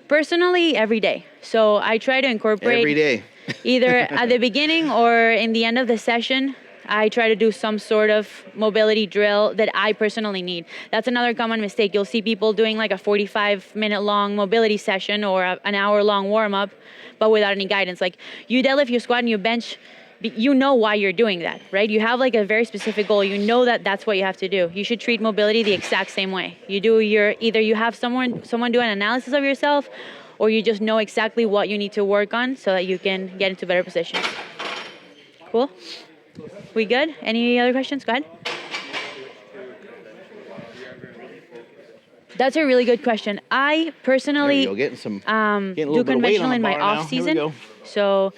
Personally, every day. So I try to incorporate
Every day.
either at the beginning or in the end of the session. I try to do some sort of mobility drill that I personally need. That's another common mistake. You'll see people doing a 45-minute long mobility session or an hour-long warm-up, but without any guidance. You deadlift, you squat, and you bench, you know why you're doing that, right? You have a very specific goal. You know that that's what you have to do. You should treat mobility the exact same way. Either you have someone do an analysis of yourself, or you just know exactly what you need to work on so that you can get into better positions. Cool? We good? Any other questions? Go ahead. That's a really good question. I personally
Getting a
do
little bit of weight
conventional
on the
in my
bar now.
off
Here we
season.
go.
So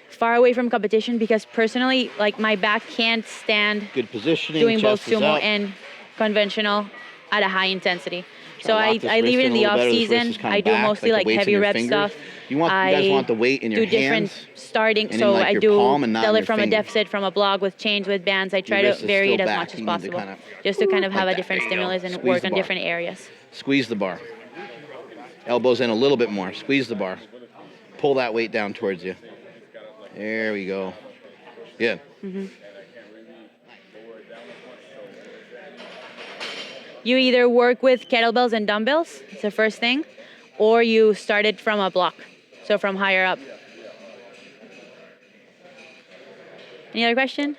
far away from competition because personally, like my back can't stand
Good positioning.
doing both
chest is
sumo
up.
and conventional at a high intensity.
Try
So
to
I
lock this
leave
wrist
it in
a
the
little
off
better. This wrist
season.
is kinda
I do
back,
mostly
like
like
the weights in
heavy
your
rep
fingers.
stuff.
You guys want the weight in your
do different
hands
starting.
and in,
So
like,
I
your
do
palm and not in
deadlift
your
from a
finger.
deficit, from a block with chains, with bands. I try to
wrist is
vary
still
it as
back.
much as
You need to
possible,
kinda-
just to kind of have
like
a
that.
different
There you go.
stimulus and
Squeeze
work
the
on
bar.
different areas.
Squeeze the bar. Elbows in a little bit more. Squeeze the bar. Pull that weight down towards you. There we go. Good.
You either work with kettlebells and dumbbells, it's the first thing, or you start it from a block, so from higher up. Any other question?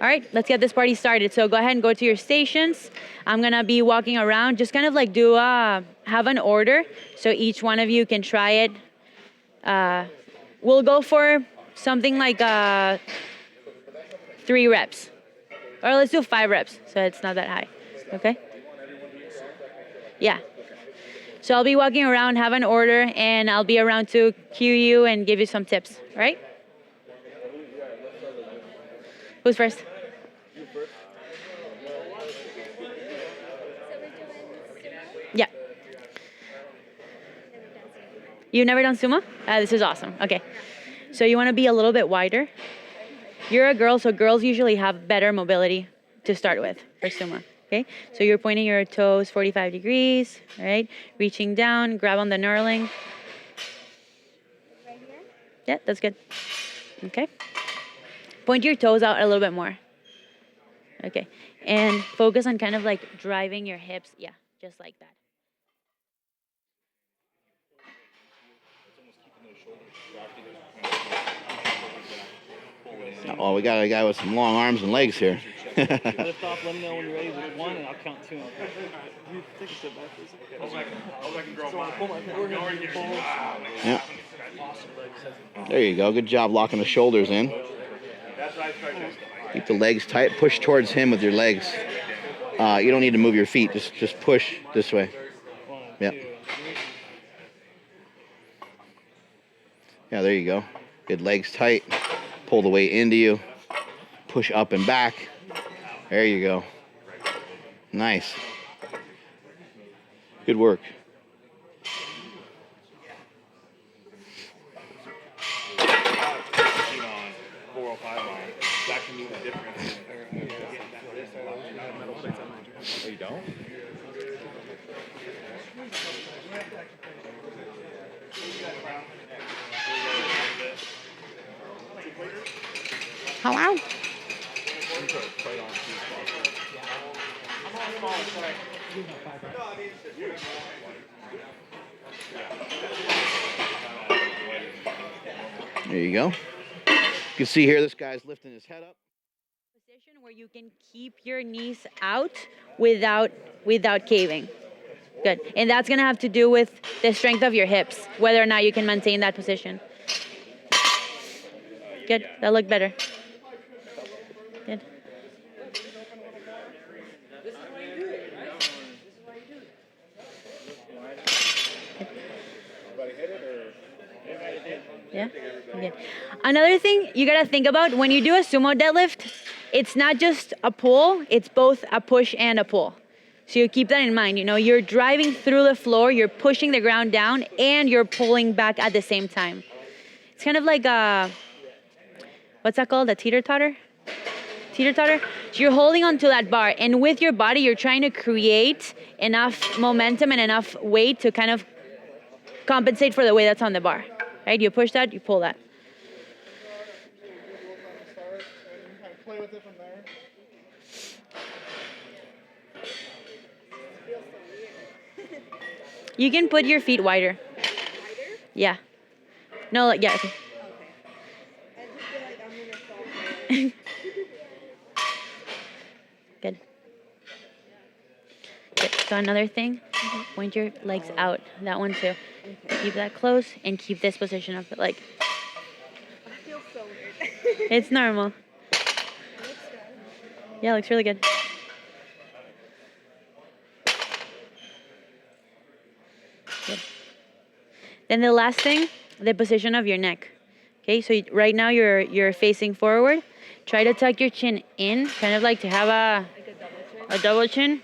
All right, let's get this party started. So go ahead and go to your stations. I'm gonna be walking around, just kind of like have an order, so each one of you can try it. We'll go for something like 3 reps. Or let's do 5 reps, so it's not that high, okay? Yeah. So I'll be walking around, have an order, and I'll be around to cue you and give you some tips, all right? Who's first? Yeah. You've never done sumo? This is awesome, okay. So you wanna be a little bit wider. You're a girl, so girls usually have better mobility to start with for sumo, okay? So you're pointing your toes 45 degrees, all right? Reaching down, grab on the knurling.
Right here?
Yeah, that's good. Okay. Point your toes out a little bit more. Okay. And focus on kind of like driving your hips. Yeah, just like that.
Oh, we got a guy with some long arms and legs here.
Lift off, let me know when you're ready with 1, and I'll count 2. You take a step back, please.
Yeah. There you go. Good job locking the shoulders in. Keep the legs tight. Push towards him with your legs. You don't need to move your feet. Just push this way.
1,
Yep.
2, 3.
Yeah, there you go. Good legs tight. Pull the weight into you. Push up and back. There you go. Nice. Good work.
You don't?
Hello? There you go. You can see here this guy's lifting his head up.
Position where you can keep your knees out without caving. Good. And that's gonna have to do with the strength of your hips, whether or not you can maintain that position. Good. That looked better. Good. Yeah. Okay. Another thing you gotta think about when you do a sumo deadlift, it's not just a pull, it's both a push and a pull. So you keep that in mind. You know, you're driving through the floor, you're pushing the ground down, and you're pulling back at the same time. It's kind of like what's that called? A teeter-totter? Teeter-totter? So you're holding onto that bar, and with your body, you're trying to create enough momentum and enough weight to kind of compensate for the weight that's on the bar. Right? You push that, you pull that. You can put your feet wider. Yeah. No, like, yeah. Okay.
I just feel like I'm gonna fall for it.
Good. Good. So another thing, point your legs out. That one too. Keep that close and keep this position of the leg.
I feel so weird.
It's normal. Yeah, looks really good. Good. Then the last thing, the position of your neck. Okay, so right now you're facing forward. Try to tuck your chin in, kind of like to have a double chin,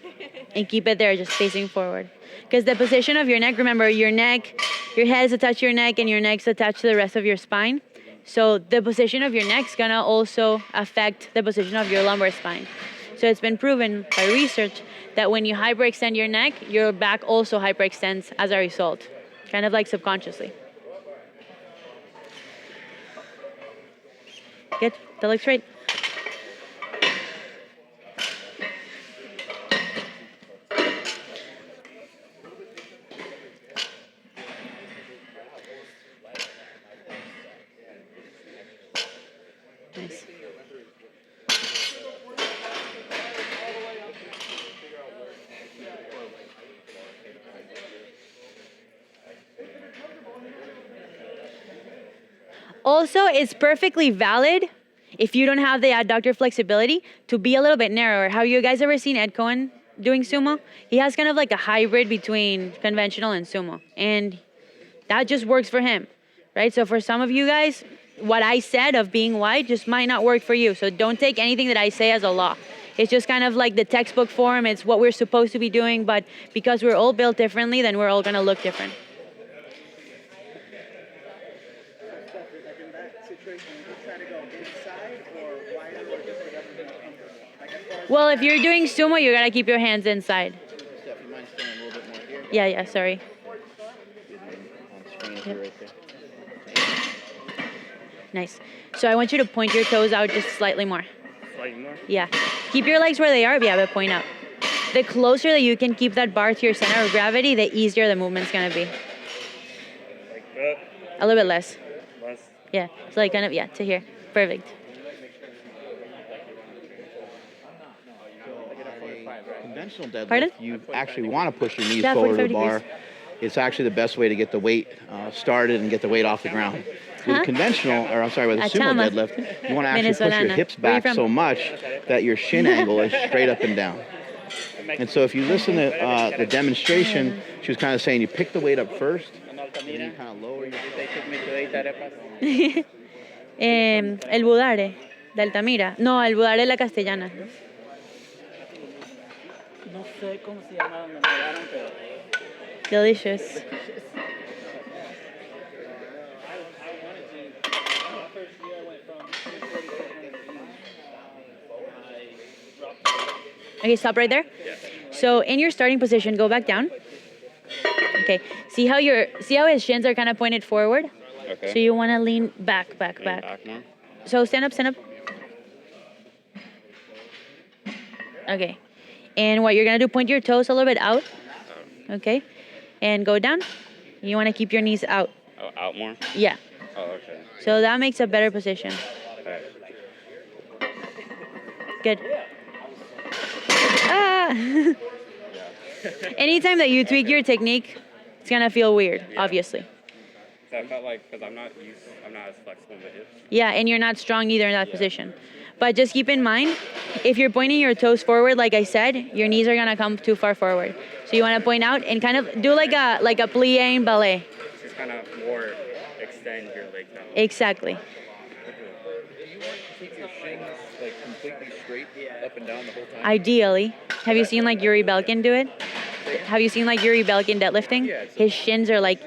and keep it there, just facing forward. Because the position of your neck, remember, your head is attached to your neck, and your neck's attached to the rest of your spine. So the position of your neck's gonna also affect the position of your lumbar spine. So it's been proven by research that when you hyperextend your neck, your back also hyperextends as a result, kind of like subconsciously. Good, that looks great. Nice. Also, it's perfectly valid if you don't have the adductor flexibility to be a little bit narrower. Have you guys ever seen Ed Cohen doing sumo? He has kind of like a hybrid between conventional and sumo, and that just works for him, right? So for some of you guys, what I said of being wide just might not work for you. So don't take anything that I say as a law. It's just kind of like the textbook form. It's what we're supposed to be doing, but because we're all built differently, then we're all gonna look different.
Like in that situation, you try to go inside or wider or just whatever you're comfortable. Like as far as
Well, if you're doing sumo, you gotta keep your hands inside.
Steph, you mind standing a little bit more here?
Yeah, sorry.
On screen here, right there.
Nice. So I want you to point your toes out just slightly more.
Slightly more?
Yeah. Keep your legs where they are, but point out. The closer that you can keep that bar to your center of gravity, the easier the movement's gonna be.
Like that?
A little bit less.
Less?
Yeah. So like kind of, to here. Perfect.
Conventional deadlift,
Pardon?
you actually want to push your knees
Yeah,
forward to
45
the bar.
degrees.
It's actually the best way to get the weight started and get the weight off the ground. With conventional, or I'm sorry, with a sumo
Achama.
deadlift, you want to actually push your
Venezolana.
hips
Where are you
back
from?
so much that your shin angle is straight up and down. And so if you listen to the demonstration, she was kind of saying you pick the weight up first, and then you kind of lower your
El budare de Altamira. No, el budare de la Castellana.
no sé cómo se llama donde me llevaron, pero
Delicious. Okay, stop right there. So in your starting position, go back down. Okay. See how his shins are kind of pointed forward?
Okay.
So you want to lean back.
Lean back more?
So stand up. Okay. And what you're going to do, point your toes a little bit out. Okay. And go down. You want to keep your knees out.
Oh, out more?
Yeah.
Oh, okay.
So that makes a better position.
Okay.
Good. Ah! Anytime that you tweak your technique, it's going to feel weird, obviously.
So I felt like, because I'm not as flexible in the hips.
Yeah, and you're not strong either in that position. But just keep in mind, if you're pointing your toes forward, like I said, your knees are gonna come too far forward. So you wanna point out and kind of do like a plie in ballet.
Just kind of more extend your legs out.
Exactly.
Do you want to keep your shins like completely straight up and down the whole time?
Ideally. Have you seen like Yuri Belkin do it? Have you seen like Yuri Belkin deadlifting?
Yeah,
His shins are like,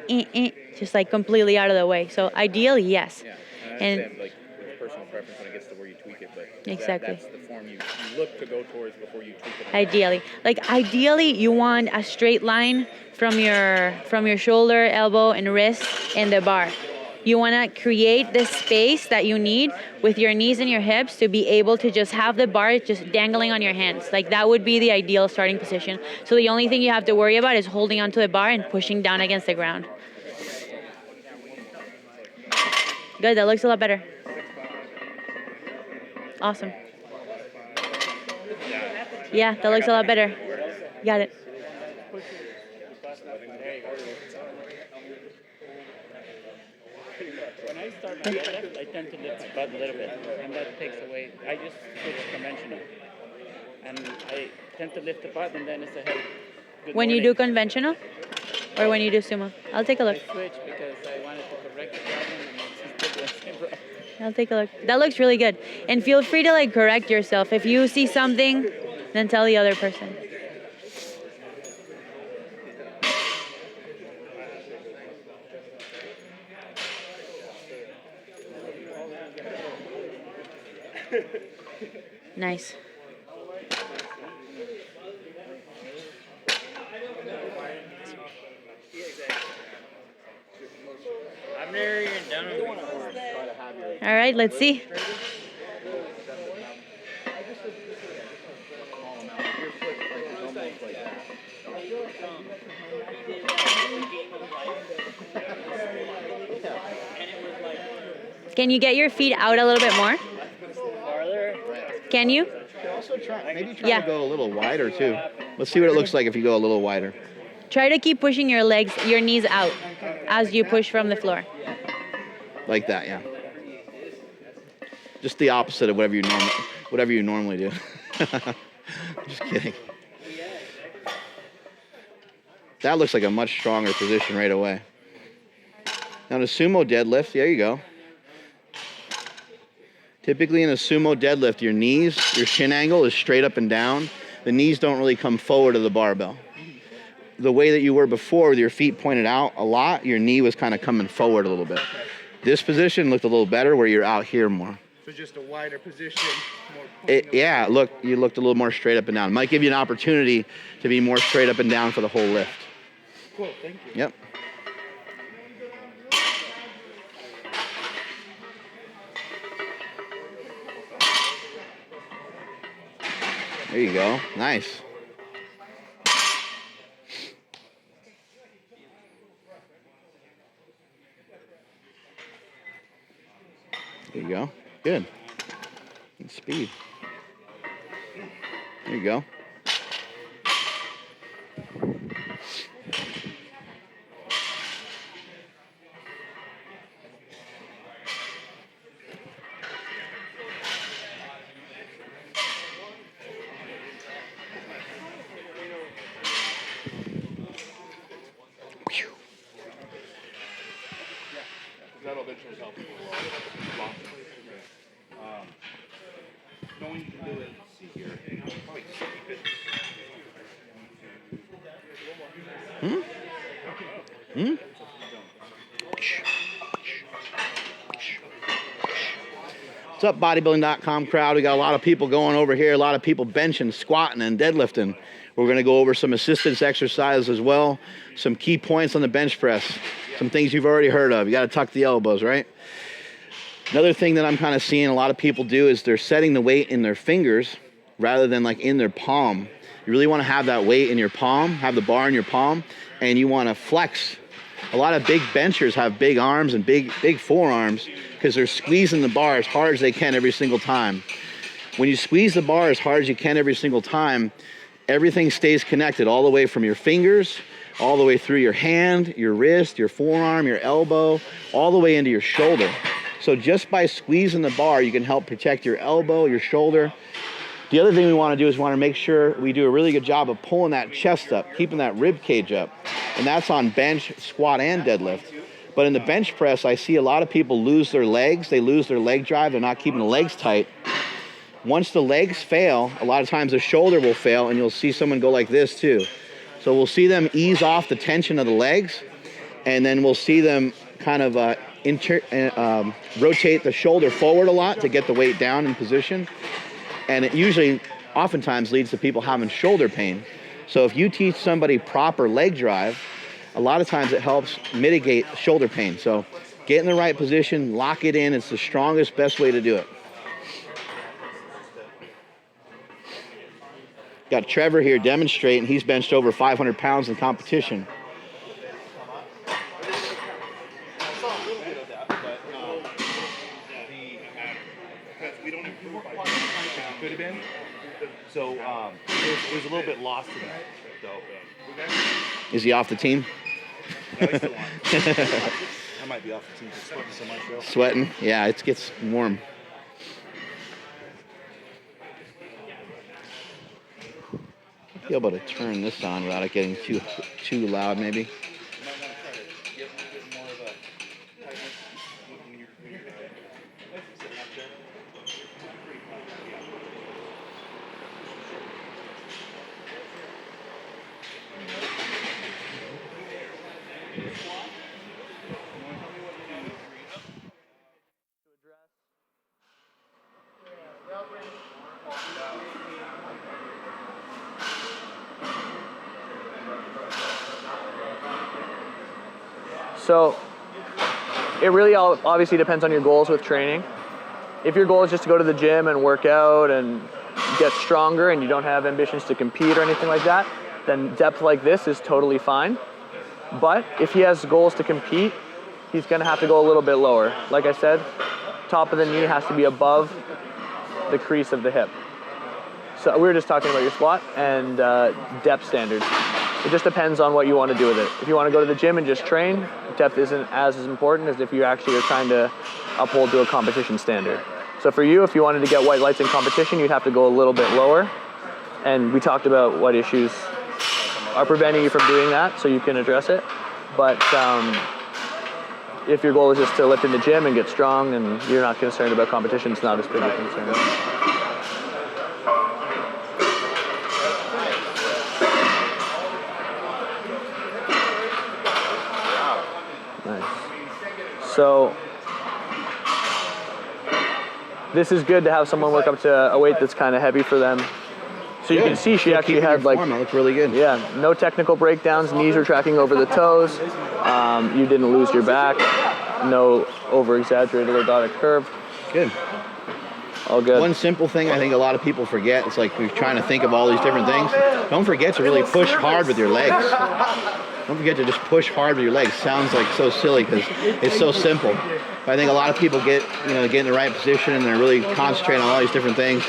just like completely out of the way. So ideally, yes.
Yeah,
And
I understand like with personal preference when it gets to where you tweak it, but
Exactly.
that's the form you look to go towards before you tweak it.
Ideally, you want a straight line from your shoulder, elbow, and wrist and the bar. You want to create the space that you need with your knees and your hips to be able to just have the bar just dangling on your hands. Like that would be the ideal starting position. So the only thing you have to worry about is holding onto the bar and pushing down against the ground. Good, that looks a lot better. Awesome. Yeah, that looks a lot better. Got it.
when I start my deadlift, I tend to lift the butt a little bit, and that takes away. I just switch conventional, and I tend to lift the butt, and then it's a head. Good
When you do
morning.
conventional or when you do sumo? I'll take a look.
I switch because I wanted to correct the problem, and it's still the same problem.
I'll take a look. That looks really good. And feel free to like correct yourself. If you see something, then tell the other person. Nice.
I've never even done it before.
All right, let's see. Can you get your feet out a little bit more?
Farther?
Can you?
Also maybe try
Yeah.
to go a little wider too. Let's see what it looks like if you go a little wider.
Try to keep pushing your legs, your knees out as you push from the floor.
Like that, yeah. Just the opposite of whatever you normally do. Just kidding. That looks like a much stronger position right away. Now the sumo deadlift, there you go. Typically in a sumo deadlift, your knees, your shin angle is straight up and down. The knees don't really come forward of the barbell. The way that you were before with your feet pointed out a lot, your knee was kind of coming forward a little bit. This position looked a little better where you're out here more.
So just a wider position, more
Yeah, look, you looked a little more straight up and down. It might give you an opportunity to be more straight up and down for the whole lift.
Cool, thank you.
Yep. There you go. Nice. There you go. Good. Good speed. There you go.
That'll eventually help you a lot. Knowing you can do it, let's see here. Probably keep it.
What's up, bodybuilding.com crowd? We got a lot of people going over here, a lot of people benching, squatting, and deadlifting. We're going to go over some assistance exercises as well, some key points on the bench press, some things you've already heard of. You got to tuck the elbows, right? Another thing that I'm kind of seeing a lot of people do is they're setting the weight in their fingers rather than like in their palm. You really want to have that weight in your palm, have the bar in your palm, and you want to flex. A lot of big benchers have big arms and big forearms because they're squeezing the bar as hard as they can every single time. When you squeeze the bar as hard as you can every single time, everything stays connected all the way from your fingers, all the way through your hand, your wrist, your forearm, your elbow, all the way into your shoulder. So just by squeezing the bar, you can help protect your elbow, your shoulder. The other thing we want to do is we want to make sure we do a really good job of pulling that chest up, keeping that rib cage up. And that's on bench, squat, and deadlift. But in the bench press, I see a lot of people lose their legs. They lose their leg drive. They're not keeping the legs tight. Once the legs fail, a lot of times the shoulder will fail, and you'll see someone go like this too. So we'll see them ease off the tension of the legs, and then we'll see them kind of rotate the shoulder forward a lot to get the weight down in position. And it usually, oftentimes, leads to people having shoulder pain. So if you teach somebody proper leg drive, a lot of times it helps mitigate shoulder pain. So get in the right position, lock it in. It's the strongest, best way to do it. Got Trevor here demonstrating. He's benched over 500 pounds in competition.
We don't improve by it could have been. So it was a little bit lost in that, though.
Is he off the team?
No, he's still on. I might be off the team. Just sweating so much, though.
Sweating? Yeah, it gets warm. Be able to turn this on without it getting too loud, maybe.
So it really obviously depends on your goals with training. If your goal is just to go to the gym and work out and get stronger and you don't have ambitions to compete or anything like that, then depth like this is totally fine. But if he has goals to compete, he's gonna have to go a little bit lower. Like I said, top of the knee has to be above the crease of the hip. So we were just talking about your squat and depth standards. It just depends on what you want to do with it. If you want to go to the gym and just train, depth isn't as important as if you actually are trying to uphold to a competition standard. So for you, if you wanted to get white lights in competition, you'd have to go a little bit lower. And we talked about what issues are preventing you from doing that, so you can address it. But if your goal is just to lift in the gym and get strong and you're not concerned about competition, it's not as big a concern. So this is good to have someone work up to a weight that's kind of heavy for them. So you can see she actually had like,
that looks really good.
Yeah, no technical breakdowns. Knees are tracking over the toes. You didn't lose your back. No over-exaggerated lordotic curve.
Good.
All good.
One simple thing I think a lot of people forget, it's like we're trying to think of all these different things. Don't forget to really push hard with your legs. Don't forget to just push hard with your legs. Sounds like so silly because it's so simple. But I think a lot of people get in the right position and they're really concentrating on all these different things.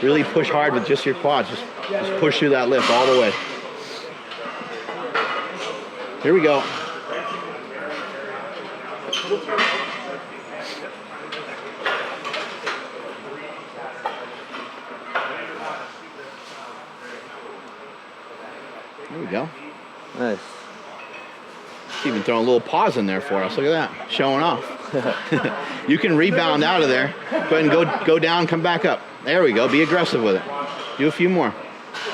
Really push hard with just your quads. Just push through that lift all the way. Here we go. There we go.
Nice.
It's even throwing a little pause in there for us. Look at that. Showing off. You can rebound out of there. Go ahead and go down, come back up. There we go. Be aggressive with it. Do a few more.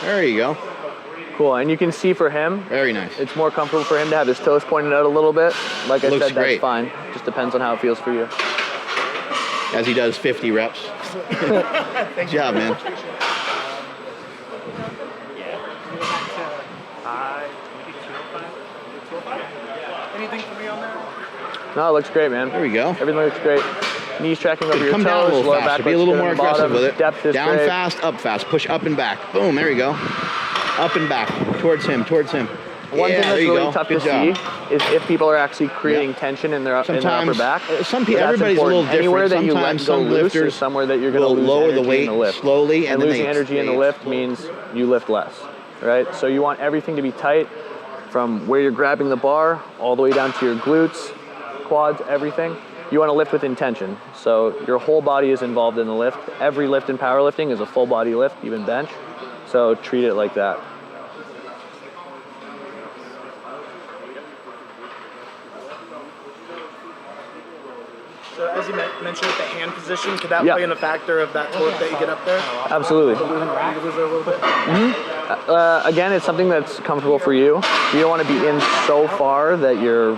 There you go.
Cool. And you can see for him,
very nice.
It's more comfortable for him to have his toes pointed out a little bit. Like I said,
great.
That's fine. Just depends on how it feels for you.
As he does 50 reps. Good job, man.
Anything for me on there?
No, it looks great, man.
There we go.
Everything looks great. Knees tracking over your
Come
toes.
down a little
lower
faster.
back
Be a
looks
little
good
more
on the
aggressive
bottom.
with it.
Depth is
Down
great.
fast, up fast. Push up and back. Boom, there you go. Up and back. Towards him, towards him.
One thing that's really tough
Good
to
job.
see is if people are actually creating tension in their upper back.
Everybody's a little different.
Anywhere that you let
Sometimes
go
some
loose
lifters
is somewhere that you're going to
will
lose
lower the
energy
weight
in the lift.
slowly,
and
then
losing
they
energy in the lift means you lift less, right? So you want everything to be tight from where you're grabbing the bar all the way down to your glutes, quads, everything. You want to lift with intention. So your whole body is involved in the lift. Every lift in powerlifting is a full body lift, even bench. So treat it like that.
So as you mentioned with the hand position, could that play in a factor of that torque that you get up there?
Absolutely.
You lose it a little bit?
Again, it's something that's comfortable for you. You don't want to be in so far that you're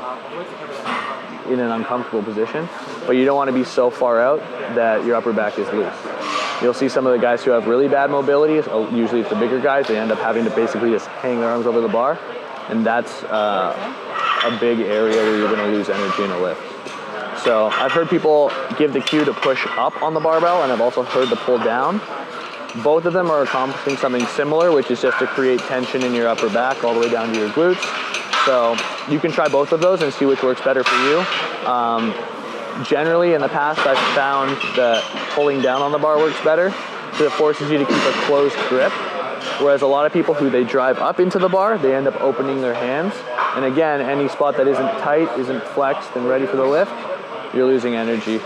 in an uncomfortable position, but you don't want to be so far out that your upper back is loose. You'll see some of the guys who have really bad mobility, usually it's the bigger guys, they end up having to basically just hang their arms over the bar, and that's a big area where you're going to lose energy in a lift. So I've heard people give the cue to push up on the barbell, and I've also heard to pull down. Both of them are accomplishing something similar, which is just to create tension in your upper back all the way down to your glutes. So you can try both of those and see which works better for you. Generally, in the past, I've found that pulling down on the bar works better because it forces you to keep a closed grip. Whereas a lot of people who they drive up into the bar, they end up opening their hands. And again, any spot that isn't tight, isn't flexed and ready for the lift, you're losing energy.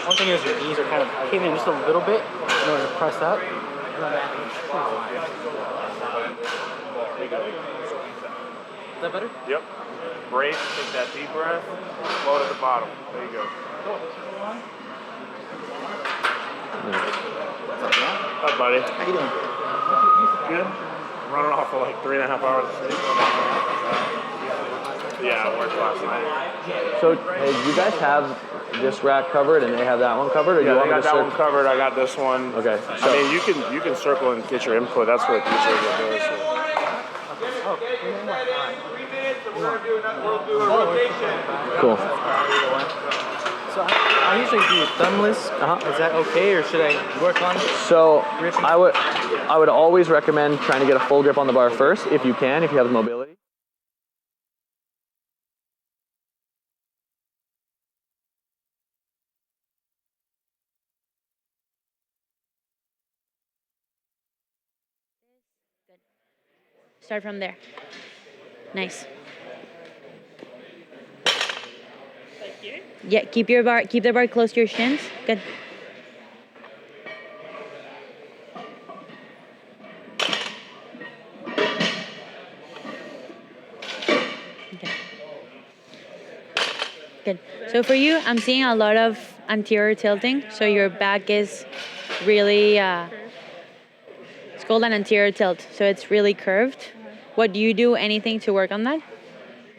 One thing is your knees are kind of caving in just a little bit in order to press up. Is that better?
Yep. Brace, take that deep breath, float at the bottom. There you go.
What's up, man?
What's up, buddy?
How you doing?
Good. Running off for like 3.5 hours of sleep.
Yeah, I worked last night.
So, hey, do you guys have this rack covered and they have that one covered? Or do
Yeah,
you want
they
me
got
to
that one covered. I got this one.
Okay.
I mean, you can circle and get your input. That's what each area does. So.
Cool.
So I usually do thumbless. Is that okay, or should I work on?
So I would always recommend trying to get a full grip on the bar first, if you can, if you have the mobility.
Start from there. Nice.
Like here?
Yeah, keep the bar close to your shins. Good. Okay. Good. So for you, I'm seeing a lot of anterior tilting. So your back is really, it's called an anterior tilt. So it's really curved. What do you do? Anything to work on that?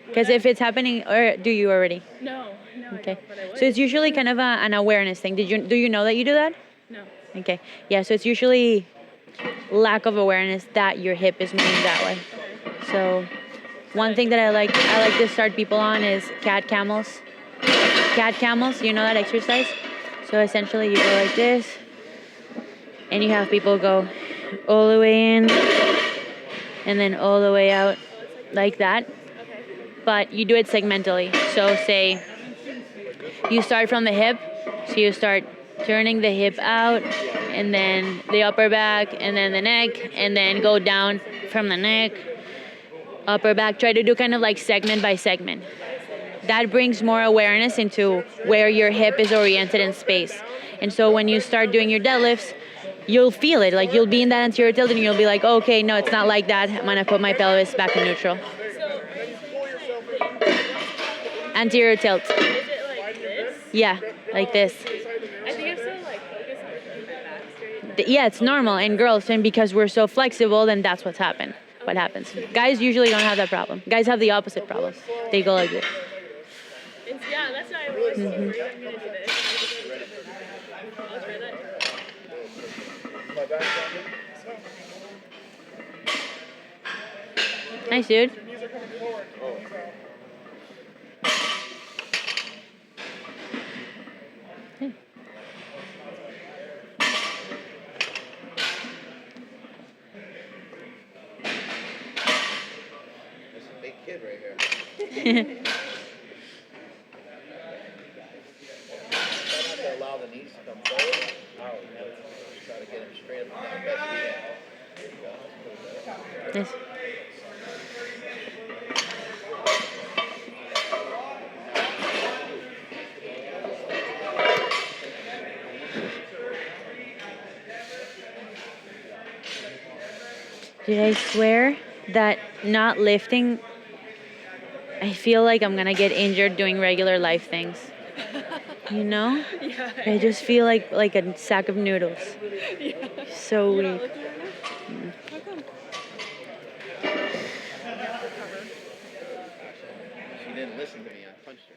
Because if it's happening, or do you already?
No,
Okay. So it's usually kind of an awareness thing. Do you know that you do that?
No.
Okay. Yeah. So it's usually lack of awareness that your hip is moving that way. So one thing that I like to start people on is cat camels. Cat camels. You know that exercise? So essentially, you go like this, and you have people go all the way in, and then all the way out, like that. But you do it segmentally. So say you start from the hip, so you start turning the hip out, and then the upper back, and then the neck, and then go down from the neck, upper back. Try to do kind of like segment by segment. That brings more awareness into where your hip is oriented in space. And so when you start doing your deadlifts, you'll feel it. Like you'll be in that anterior tilt and you'll be like, okay, no, it's not like that. I'm gonna put my pelvis back in neutral. Anterior tilt.
Is it like this?
Yeah, like this.
I think I'm so like focused on keeping my back straight.
Yeah, it's normal in girls, and because we're so flexible, then that's what happens. Guys usually don't have that problem. Guys have the opposite problem. They go like this.
Yeah, that's why I was super eager to do this. I'll try that.
Nice, dude.
That's a big kid right here. Try not to allow the knees to come forward. Try to get him straight up and down. There you go.
Nice. Dude, I swear that not lifting, I feel like I'm gonna get injured doing regular life things. You know?
Yeah.
I just feel like a sack of noodles.
Yeah.
So
You're
weak.
not looking right now? How come?
She didn't listen to me. I punched her.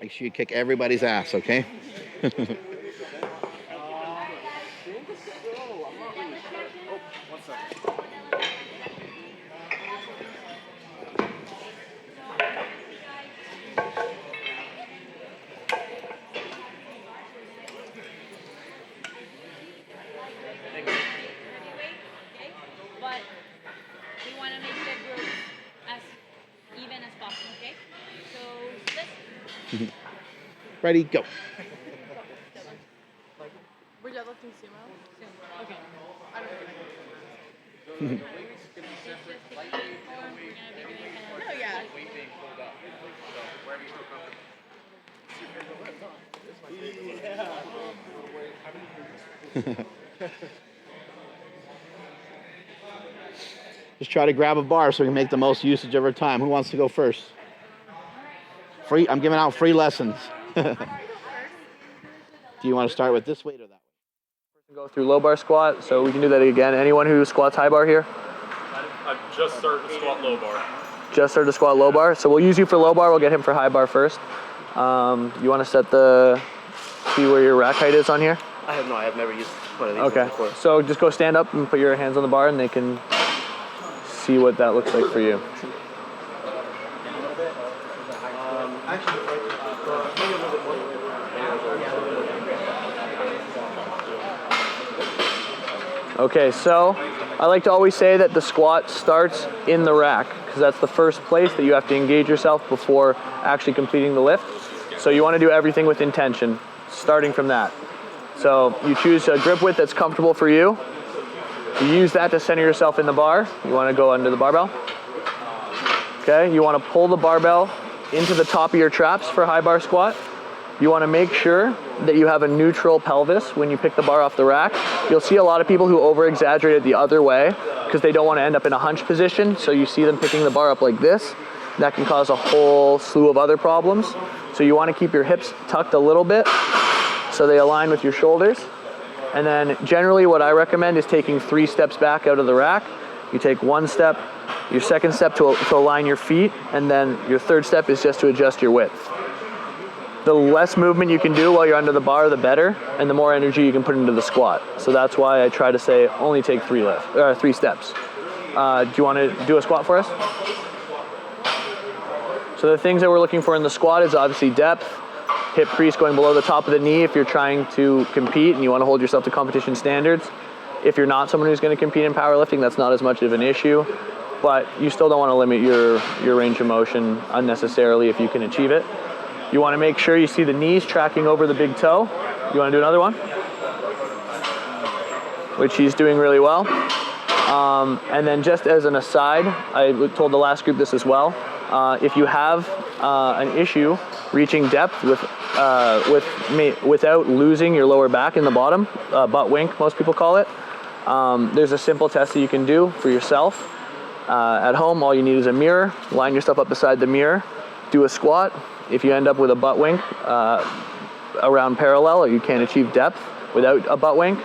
Make sure you kick everybody's ass, okay?
But we want to make the group as even as possible, okay? So this.
Ready, go.
We're deadlifting sumo? Okay. I don't know. No, yeah.
Just try to grab a bar so we can make the most usage of our time. Who wants to go first? Free. I'm giving out free lessons. Do you want to start with this weight or that weight?
Go through low bar squat, so we can do that again. Anyone who squats high bar here?
I just started to squat low bar.
Just started to squat low bar. So we'll use you for low bar. We'll get him for high bar first. You want to see where your rack height is on here?
I've never used one of these
Okay.
before.
So just go stand up and put your hands on the bar, and they can see what that looks like for you. Okay, so I like to always say that the squat starts in the rack because that's the first place that you have to engage yourself before actually completing the lift. So you want to do everything with intention, starting from that. So you choose a grip width that's comfortable for you. You use that to center yourself in the bar. You want to go under the barbell. Okay, you want to pull the barbell into the top of your traps for high bar squat. You want to make sure that you have a neutral pelvis when you pick the bar off the rack. You'll see a lot of people who over-exaggerate it the other way because they don't want to end up in a hunch position. So you see them picking the bar up like this. That can cause a whole slew of other problems. So you want to keep your hips tucked a little bit so they align with your shoulders. And then generally what I recommend is taking 3 steps back out of the rack. You take 1 step, your second step to align your feet, and then your third step is just to adjust your width. The less movement you can do while you're under the bar, the better, and the more energy you can put into the squat. So that's why I try to say only take 3 steps. Do you want to do a squat for us? So the things that we're looking for in the squat is obviously depth, hip crease going below the top of the knee if you're trying to compete and you want to hold yourself to competition standards. If you're not someone who's going to compete in powerlifting, that's not as much of an issue, but you still don't want to limit your range of motion unnecessarily if you can achieve it. You want to make sure you see the knees tracking over the big toe. You want to do another one? Which he's doing really well. And then just as an aside, I told the last group this as well. If you have an issue reaching depth without losing your lower back in the bottom, butt wink, most people call it, there's a simple test that you can do for yourself. At home, all you need is a mirror. Line yourself up beside the mirror. Do a squat. If you end up with a butt wink around parallel or you can't achieve depth without a butt wink,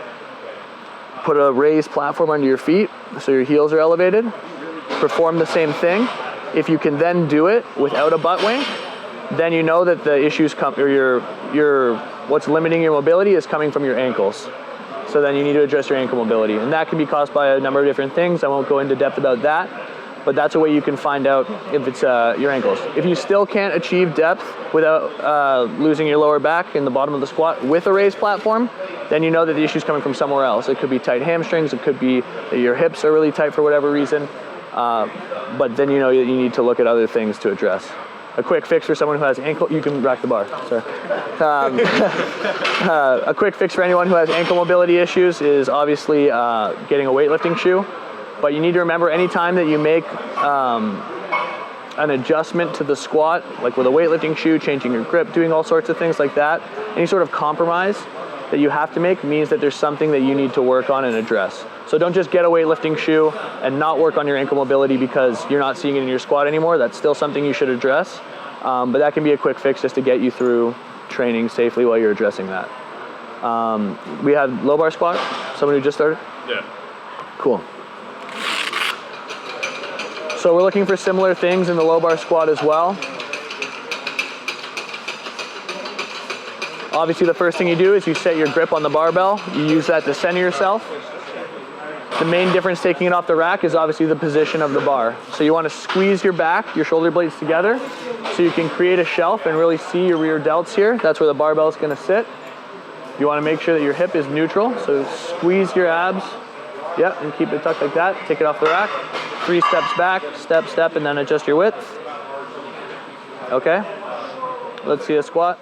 put a raised platform under your feet so your heels are elevated. Perform the same thing. If you can then do it without a butt wink, then you know that the issues come, or what's limiting your mobility is coming from your ankles. So then you need to address your ankle mobility. And that can be caused by a number of different things. I won't go into depth about that. But that's a way you can find out if it's your ankles. If you still can't achieve depth without losing your lower back in the bottom of the squat with a raised platform, then you know that the issue's coming from somewhere else. It could be tight hamstrings, it could be that your hips are really tight for whatever reason, but then you know you need to look at other things to address. A quick fix for someone who has ankle, you can rack the bar, sorry. A quick fix for anyone who has ankle mobility issues is obviously getting a weightlifting shoe. But you need to remember anytime that you make an adjustment to the squat, like with a weightlifting shoe, changing your grip, doing all sorts of things like that, any sort of compromise that you have to make means that there's something that you need to work on and address. So don't just get a weightlifting shoe and not work on your ankle mobility because you're not seeing it in your squat anymore. That's still something you should address. But that can be a quick fix just to get you through training safely while you're addressing that. We had low bar squat, someone who just started?
Yeah.
Cool. So we're looking for similar things in the low bar squat as well. Obviously the first thing you do is you set your grip on the barbell. You use that to center yourself. The main difference taking it off the rack is obviously the position of the bar. So you want to squeeze your back, your shoulder blades together so you can create a shelf and really see your rear delts here. That's where the barbell is going to sit. You want to make sure that your hip is neutral. So squeeze your abs. Yep, and keep it tucked like that. Take it off the rack. 3 steps back, step, step, and then adjust your width. Okay, let's see a squat.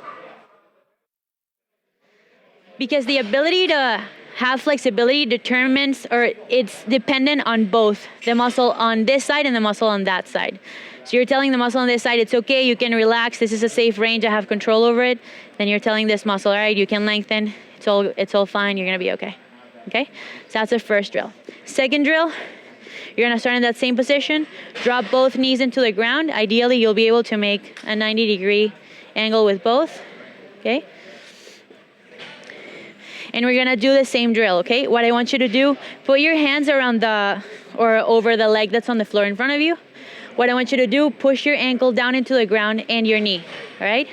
Because the ability to have flexibility determines, or it's dependent on both the muscle on this side and the muscle on that side. So you're telling the muscle on this side, it's okay, you can relax, this is a safe range, I have control over it. Then you're telling this muscle, all right, you can lengthen, it's all fine, you're gonna be okay. Okay, so that's the first drill. Second drill, you're gonna start in that same position, drop both knees into the ground. Ideally, you'll be able to make a 90-degree angle with both, okay? And we're gonna do the same drill, okay? What I want you to do, put your hands around or over the leg that's on the floor in front of you. What I want you to do, push your ankle down into the ground and your knee, all right?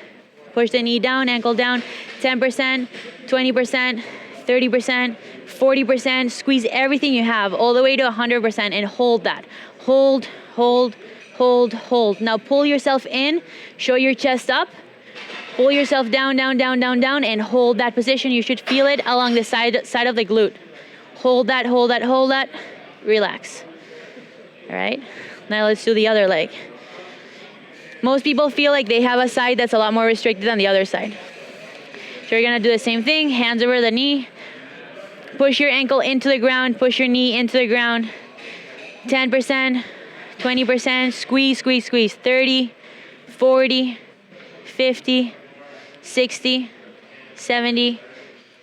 Push the knee down, ankle down, 10%, 20%, 30%, 40%, squeeze everything you have all the way to 100% and hold that. Hold, hold, hold, hold. Now pull yourself in, show your chest up, pull yourself down, down, down, down, down, and hold that position. You should feel it along the side of the glute. Hold that, hold that, hold that, relax. All right, now let's do the other leg. Most people feel like they have a side that's a lot more restricted than the other side. So you're gonna do the same thing, hands over the knee, push your ankle into the ground, push your knee into the ground, 10%, 20%, squeeze, squeeze, squeeze, 30, 40, 50, 60, 70,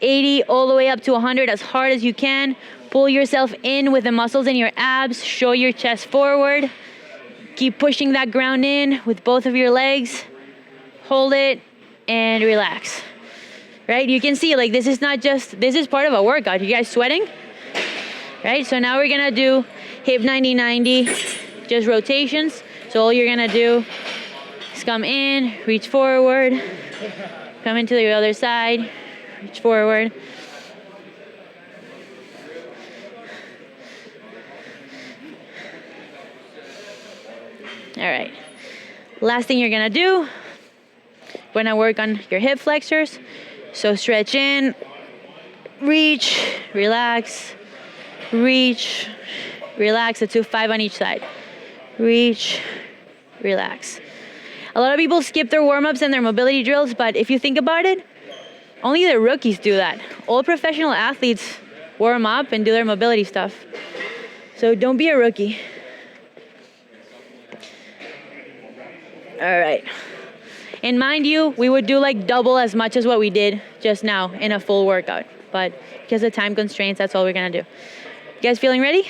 80, all the way up to 100 as hard as you can. Pull yourself in with the muscles in your abs, show your chest forward. Keep pushing that ground in with both of your legs. Hold it and relax. Right? You can see like this is part of a workout. You guys sweating? Right? So now we're gonna do hip 90-90, just rotations. So all you're gonna do is come in, reach forward, come into the other side, reach forward. All right. Last thing you're gonna do, we're gonna work on your hip flexors. So stretch in, reach, relax, reach, relax. Let's do 5 on each side. Reach, relax. A lot of people skip their warm-ups and their mobility drills, but if you think about it, only the rookies do that. All professional athletes warm up and do their mobility stuff. So don't be a rookie. All right. And mind you, we would do like double as much as what we did just now in a full workout. But because of time constraints, that's all we're gonna do. You guys feeling ready?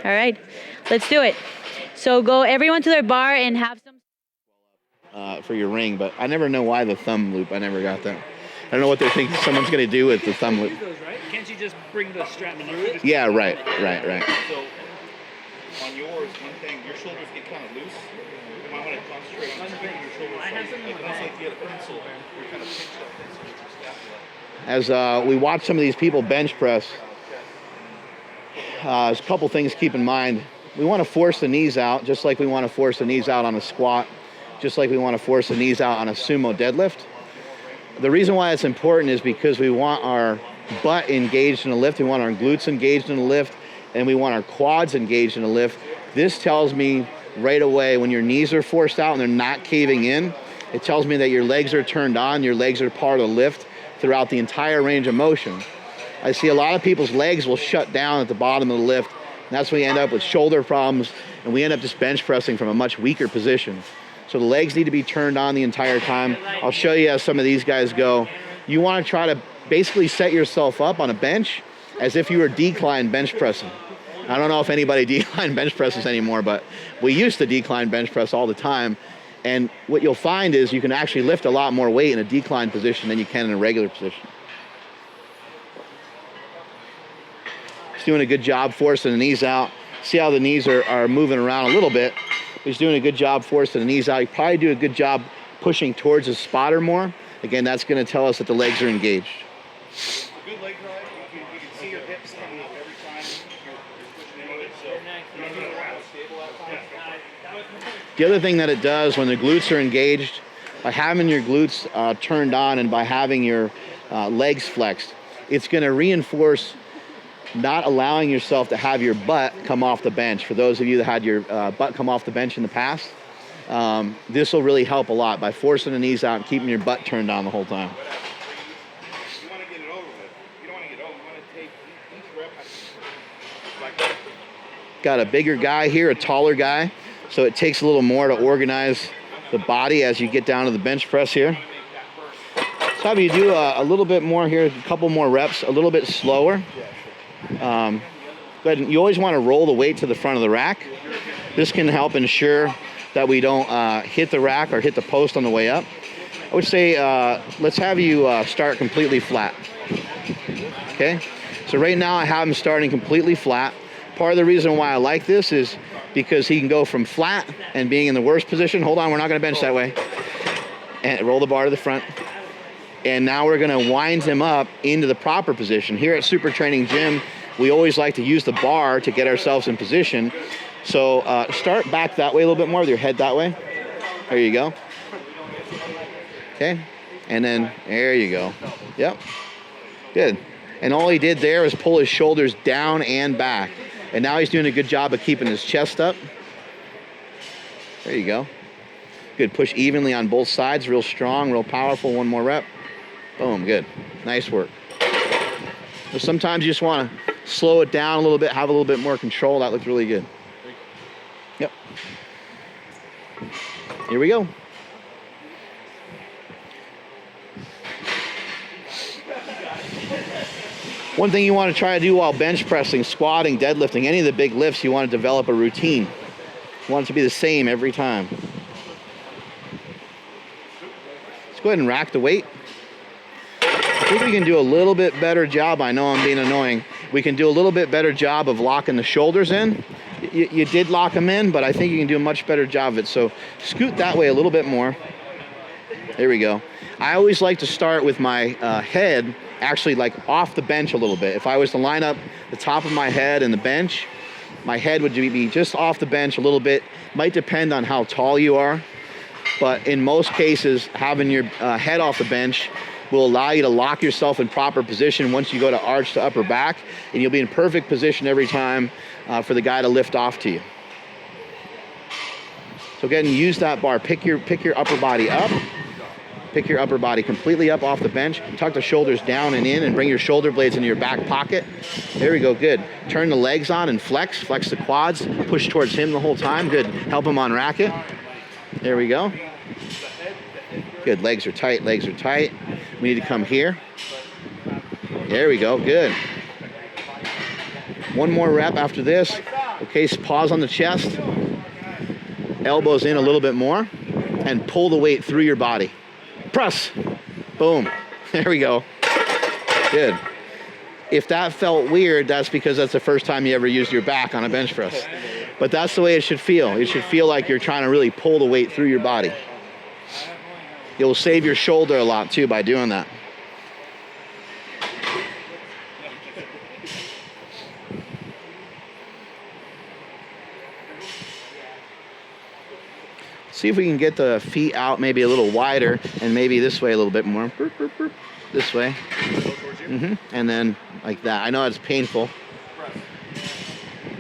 All right, let's do it. So go everyone to their bar and have some.
For your ring, but I never know why the thumb loop. I never got that. I don't know what they think someone's gonna do with the thumb loop.
Can't you just bring the strap through it?
Yeah, right.
So on yours, one thing, your shoulders get kind of loose. You might want to concentrate on keeping your shoulders like almost like you had a pencil. You're kind of pinched up pencil with your scapula.
As we watch some of these people bench press, there's a couple things to keep in mind. We want to force the knees out, just like we want to force the knees out on a squat, just like we want to force the knees out on a sumo deadlift. The reason why it's important is because we want our butt engaged in the lift, we want our glutes engaged in the lift, and we want our quads engaged in the lift. This tells me right away when your knees are forced out and they're not caving in, it tells me that your legs are turned on, your legs are part of the lift throughout the entire range of motion. I see a lot of people's legs will shut down at the bottom of the lift, and that's when we end up with shoulder problems, and we end up just bench pressing from a much weaker position. So the legs need to be turned on the entire time. I'll show you how some of these guys go. You want to try to basically set yourself up on a bench as if you were decline bench pressing. I don't know if anybody decline bench presses anymore, but we used to decline bench press all the time. And what you'll find is you can actually lift a lot more weight in a decline position than you can in a regular position. He's doing a good job forcing the knees out. See how the knees are moving around a little bit. He's doing a good job forcing the knees out. You probably do a good job pushing towards the spotter more. Again, that's going to tell us that the legs are engaged.
Good leg drive. You can see your hips coming up every time you're pushing into it. So you move around stable at times.
The other thing that it does when the glutes are engaged, by having your glutes turned on and by having your legs flexed, it's going to reinforce not allowing yourself to have your butt come off the bench. For those of you that had your butt come off the bench in the past, this will really help a lot by forcing the knees out and keeping your butt turned on the whole time.
You want to get it over with. You don't want to get over. You want to take each rep like that.
Got a bigger guy here, a taller guy, so it takes a little more to organize the body as you get down to the bench press here. So have you do a little bit more here, a couple more reps, a little bit slower. Go ahead. You always want to roll the weight to the front of the rack. This can help ensure that we don't hit the rack or hit the post on the way up. I would say let's have you start completely flat. Okay? So right now I have him starting completely flat. Part of the reason why I like this is because he can go from flat and being in the worst position. Hold on, we're not gonna bench that way. And roll the bar to the front. And now we're gonna wind him up into the proper position. Here at SuperTraining Gym, we always like to use the bar to get ourselves in position. So start back that way a little bit more with your head that way. There you go. Okay, and then there you go. Yep, good. And all he did there was pull his shoulders down and back. And now he's doing a good job of keeping his chest up. There you go. Good, push evenly on both sides, real strong, real powerful. One more rep. Boom, good. Nice work. So sometimes you just want to slow it down a little bit, have a little bit more control. That looked really good. Yep. Here we go. One thing you want to try to do while bench pressing, squatting, deadlifting, any of the big lifts, you want to develop a routine. You want it to be the same every time. Let's go ahead and rack the weight. I think we can do a little bit better job. I know I'm being annoying. We can do a little bit better job of locking the shoulders in. You did lock them in, but I think you can do a much better job of it. So scoot that way a little bit more. There we go. I always like to start with my head actually like off the bench a little bit. If I was to line up the top of my head and the bench, my head would be just off the bench a little bit. Might depend on how tall you are, but in most cases, having your head off the bench will allow you to lock yourself in proper position once you go to arch to upper back, and you'll be in perfect position every time for the guy to lift off to you. So again, use that bar. Pick your upper body up. Pick your upper body completely up off the bench. Tuck the shoulders down and in and bring your shoulder blades into your back pocket. There we go, good. Turn the legs on and flex. Flex the quads. Push towards him the whole time. Good. Help him on racket. There we go. Good, legs are tight, legs are tight. We need to come here. There we go, good. One more rep after this. Okay, pause on the chest. Elbows in a little bit more and pull the weight through your body. Press, boom, there we go, good. If that felt weird, that's because that's the first time you ever used your back on a bench press. But that's the way it should feel. It should feel like you're trying to really pull the weight through your body. You'll save your shoulder a lot too by doing that. See if we can get the feet out maybe a little wider and maybe this way a little bit more. This way. And then like that. I know it's painful.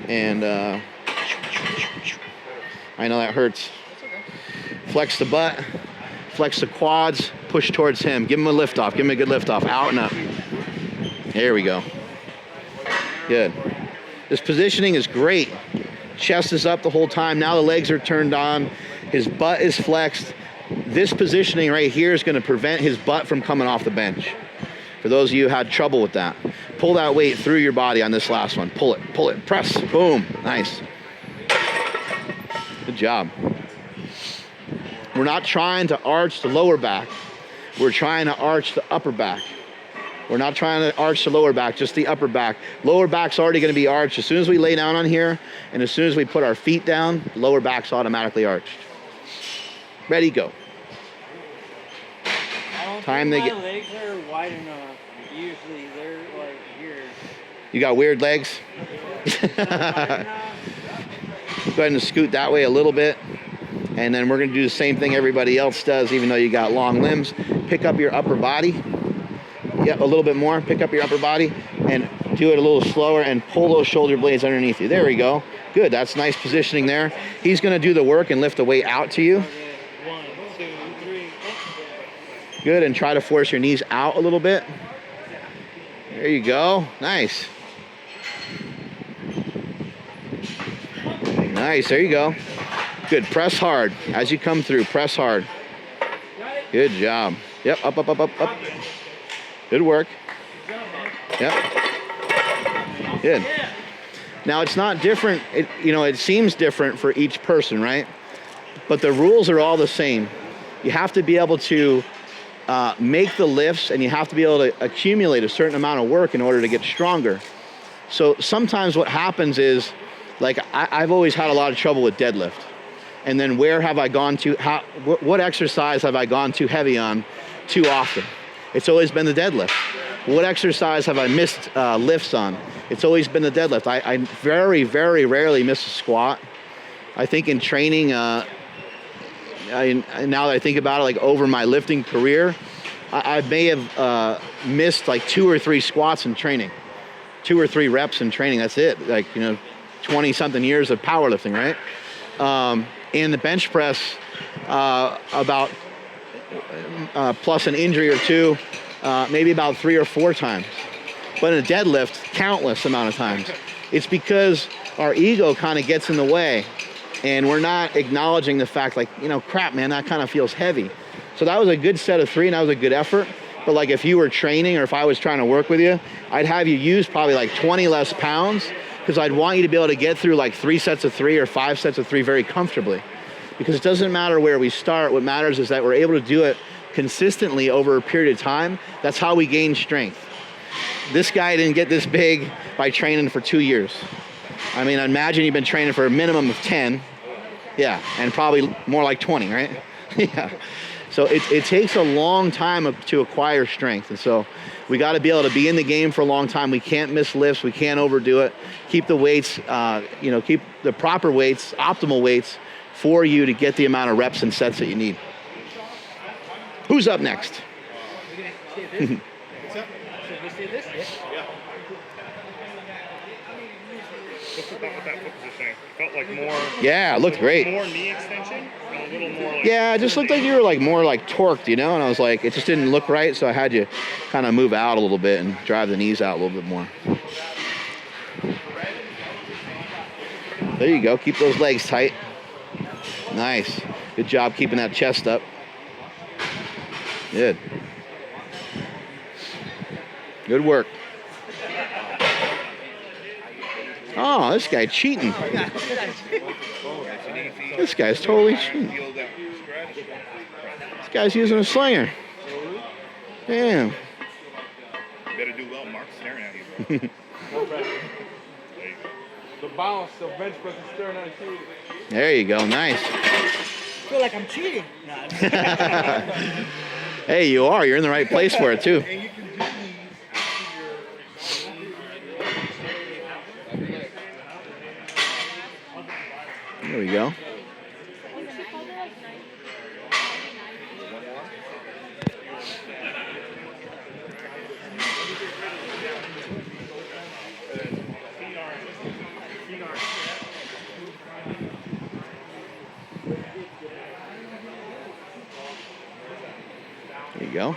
And I know that hurts. Flex the butt. Flex the quads. Push towards him. Give him a lift off. Give him a good lift off. Out and up. There we go. Good. This positioning is great. Chest is up the whole time. Now the legs are turned on. His butt is flexed. This positioning right here is going to prevent his butt from coming off the bench. For those of you who had trouble with that, pull that weight through your body on this last one. Pull it, press, boom, nice. Good job. We're not trying to arch the lower back. We're trying to arch the upper back. We're not trying to arch the lower back, just the upper back. Lower back's already going to be arched. As soon as we lay down on here, and as soon as we put our feet down, lower back's automatically arched. Ready, go. Time they get.
My legs are wide enough. Usually they're like here.
You got weird legs? Go ahead and scoot that way a little bit. And then we're going to do the same thing everybody else does, even though you got long limbs. Pick up your upper body. Yep, a little bit more. Pick up your upper body and do it a little slower and pull those shoulder blades underneath you. There we go. Good. That's nice positioning there. He's going to do the work and lift the weight out to you.
1, 2, 3.
Good. And try to force your knees out a little bit. There you go. Nice. Nice. There you go. Good. Press hard. As you come through, press hard. Good job. Yep. Up, up, up, up, up. Good work. Yep. Good. Now it's not different. It seems different for each person, right? But the rules are all the same. You have to be able to make the lifts, and you have to be able to accumulate a certain amount of work in order to get stronger. So sometimes what happens is, like, I've always had a lot of trouble with deadlift. And then where have I gone to, what exercise have I gone too heavy on too often? It's always been the deadlift. What exercise have I missed lifts on? It's always been the deadlift. I very, very rarely miss a squat. I think in training, now that I think about it, like over my lifting career, I may have missed like 2 or 3 squats in training, 2 or 3 reps in training. That's it. Like, 20 something years of powerlifting, right? In the bench press, about plus an injury or 2, maybe about 3 or 4 times. But in a deadlift, countless amount of times. It's because our ego kind of gets in the way, and we're not acknowledging the fact, like, crap, man, that kind of feels heavy. So that was a good set of 3, and that was a good effort. But like if you were training, or if I was trying to work with you, I'd have you use probably like 20 less pounds, because I'd want you to be able to get through like 3 sets of 3 or 5 sets of 3 very comfortably. Because it doesn't matter where we start. What matters is that we're able to do it consistently over a period of time. That's how we gain strength. This guy didn't get this big by training for 2 years. I mean, imagine you've been training for a minimum of 10. Yeah, and probably more like 20, right? Yeah. So it takes a long time to acquire strength. And so we got to be able to be in the game for a long time. We can't miss lifts. We can't overdo it. Keep the weights, keep the proper weights, optimal weights for you to get the amount of reps and sets that you need. Who's up next?
Felt like more.
Yeah, it looked great.
More knee extension, and a little more. Like,
yeah, it just looked like you were like more like torqued, And I was like, it just didn't look right, so I had you kind of move out a little bit and drive the knees out a little bit more. There you go. Keep those legs tight. Nice. Good job keeping that chest up. Good. Good work. Oh, this guy cheating. This guy's totally cheating. This guy's using a slinger. Damn.
Better do well, Mark's staring at you.
The balance of bench press is staring at you.
There you go. Nice.
I feel like I'm cheating.
Hey, you are. You're in the right place for it, too. There we go. There you go.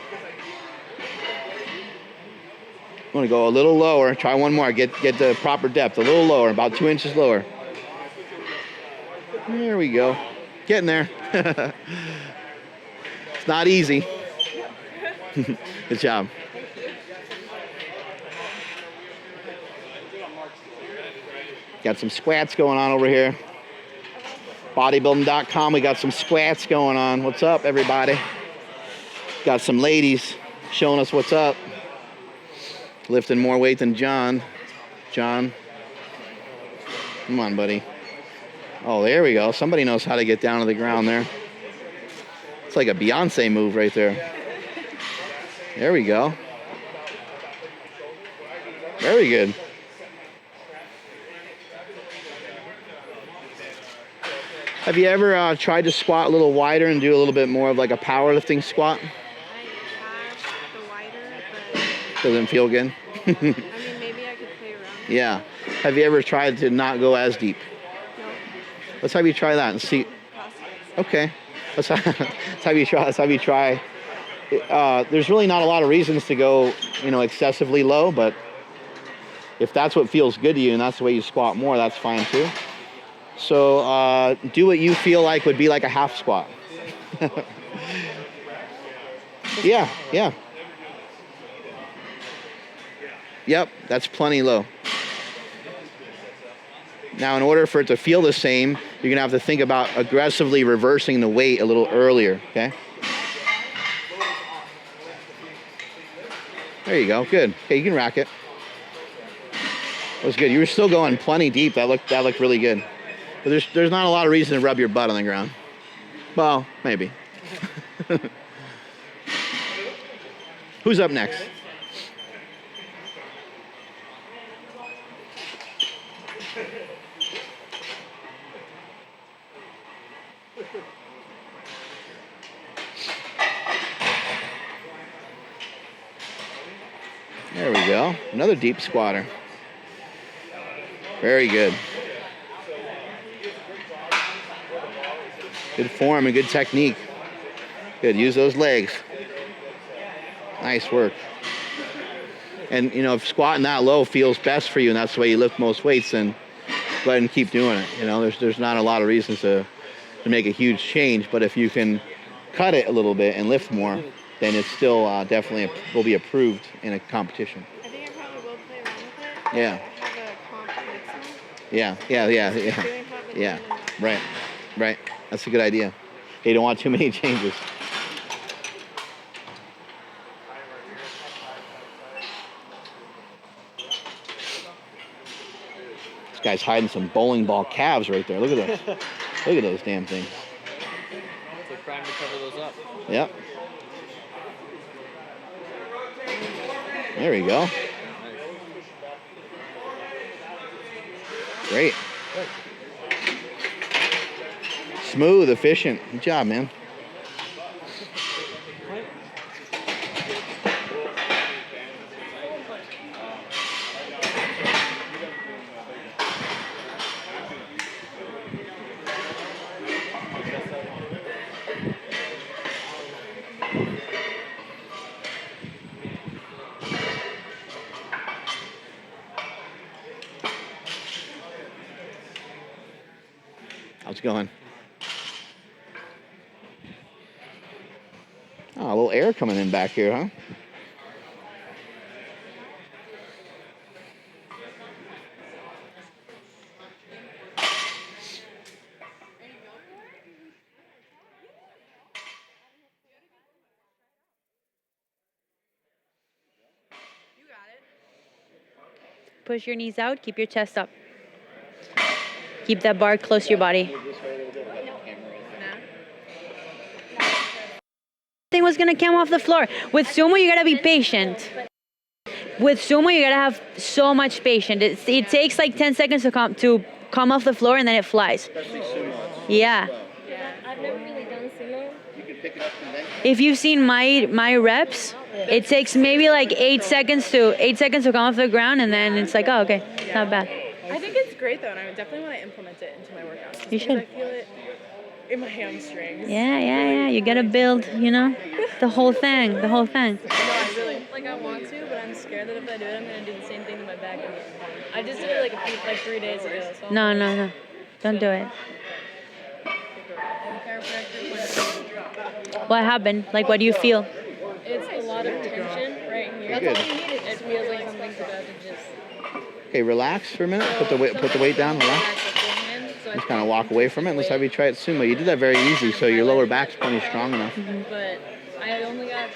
I'm going to go a little lower. Try one more. Get the proper depth. A little lower, about 2 inches lower. There we go. Getting there. It's not easy. Good job. Got some squats going on over here. Bodybuilding.com, we got some squats going on. What's up, everybody? Got some ladies showing us what's up. Lifting more weight than John. John, come on, buddy. Oh, there we go. Somebody knows how to get down to the ground there. It's like a Beyonce move right there. There we go. Very good. Have you ever tried to squat a little wider and do a little bit more of like a powerlifting squat?
I have the wider, but
Doesn't feel good?
I mean, maybe I could play around.
Yeah. Have you ever tried to not go as deep?
No.
Let's have you try that and see. Okay. Let's have you try. Let's have you try. There's really not a lot of reasons to go, excessively low, but if that's what feels good to you and that's the way you squat more, that's fine too. So do what you feel like would be like a half squat. Yeah. Yep, that's plenty low. Now, in order for it to feel the same, you're going to have to think about aggressively reversing the weight a little earlier, okay? There you go. Good. Okay, you can rack it. That was good. You were still going plenty deep. That looked really good. But there's not a lot of reason to rub your butt on the ground. Well, maybe. Who's up next? There we go. Another deep squatter. Very good. Good form and good technique. Good. Use those legs. Nice work. And, you know, if squatting that low feels best for you and that's the way you lift most weights, then go ahead and keep doing it. You know, there's not a lot of reasons to make a huge change, but if you can cut it a little bit and lift more, then it's still definitely will be approved in a competition.
I think I probably will play around with it.
Yeah.
Have a comp next month.
Yeah. Right. That's a good idea. You don't want too many changes. This guy's hiding some bowling ball calves right there. Look at those. Look at those damn things.
Take prime to cover those up.
Yep. There we go. Great. Smooth, efficient. Good job, man. How's it going? Oh, a little air coming in back here, huh?
Push your knees out, keep your chest up. Keep that bar close to your body. Thing was gonna come off the floor. With sumo, you gotta be patient. With sumo, you gotta have so much patience. It takes like 10 seconds to come off the floor, and then it flies.
Especially sumo.
Yeah.
I've never really done sumo.
You can pick it up conventional.
If you've seen my reps, it takes maybe like 8 seconds to come off the ground, and then it's like, oh, okay, not bad.
I think it's great though, and I definitely want to implement it into my workouts.
You should.
I feel it in my hamstrings.
Yeah. You gotta build, the whole thing.
No, I really I want to, but I'm scared that if I do it, I'm gonna do the same thing to my back. I just did it like 3 days ago. So
No. Don't do it. What happened? Like, what do you feel?
It's a lot of tension right here. That's all you need. It feels like something's about to just.
Okay, relax for a minute. Put the weight down. Relax. Just kind of walk away from it. Let's have you try it sumo. You did that very easy, so your lower back's plenty strong enough.
But I only got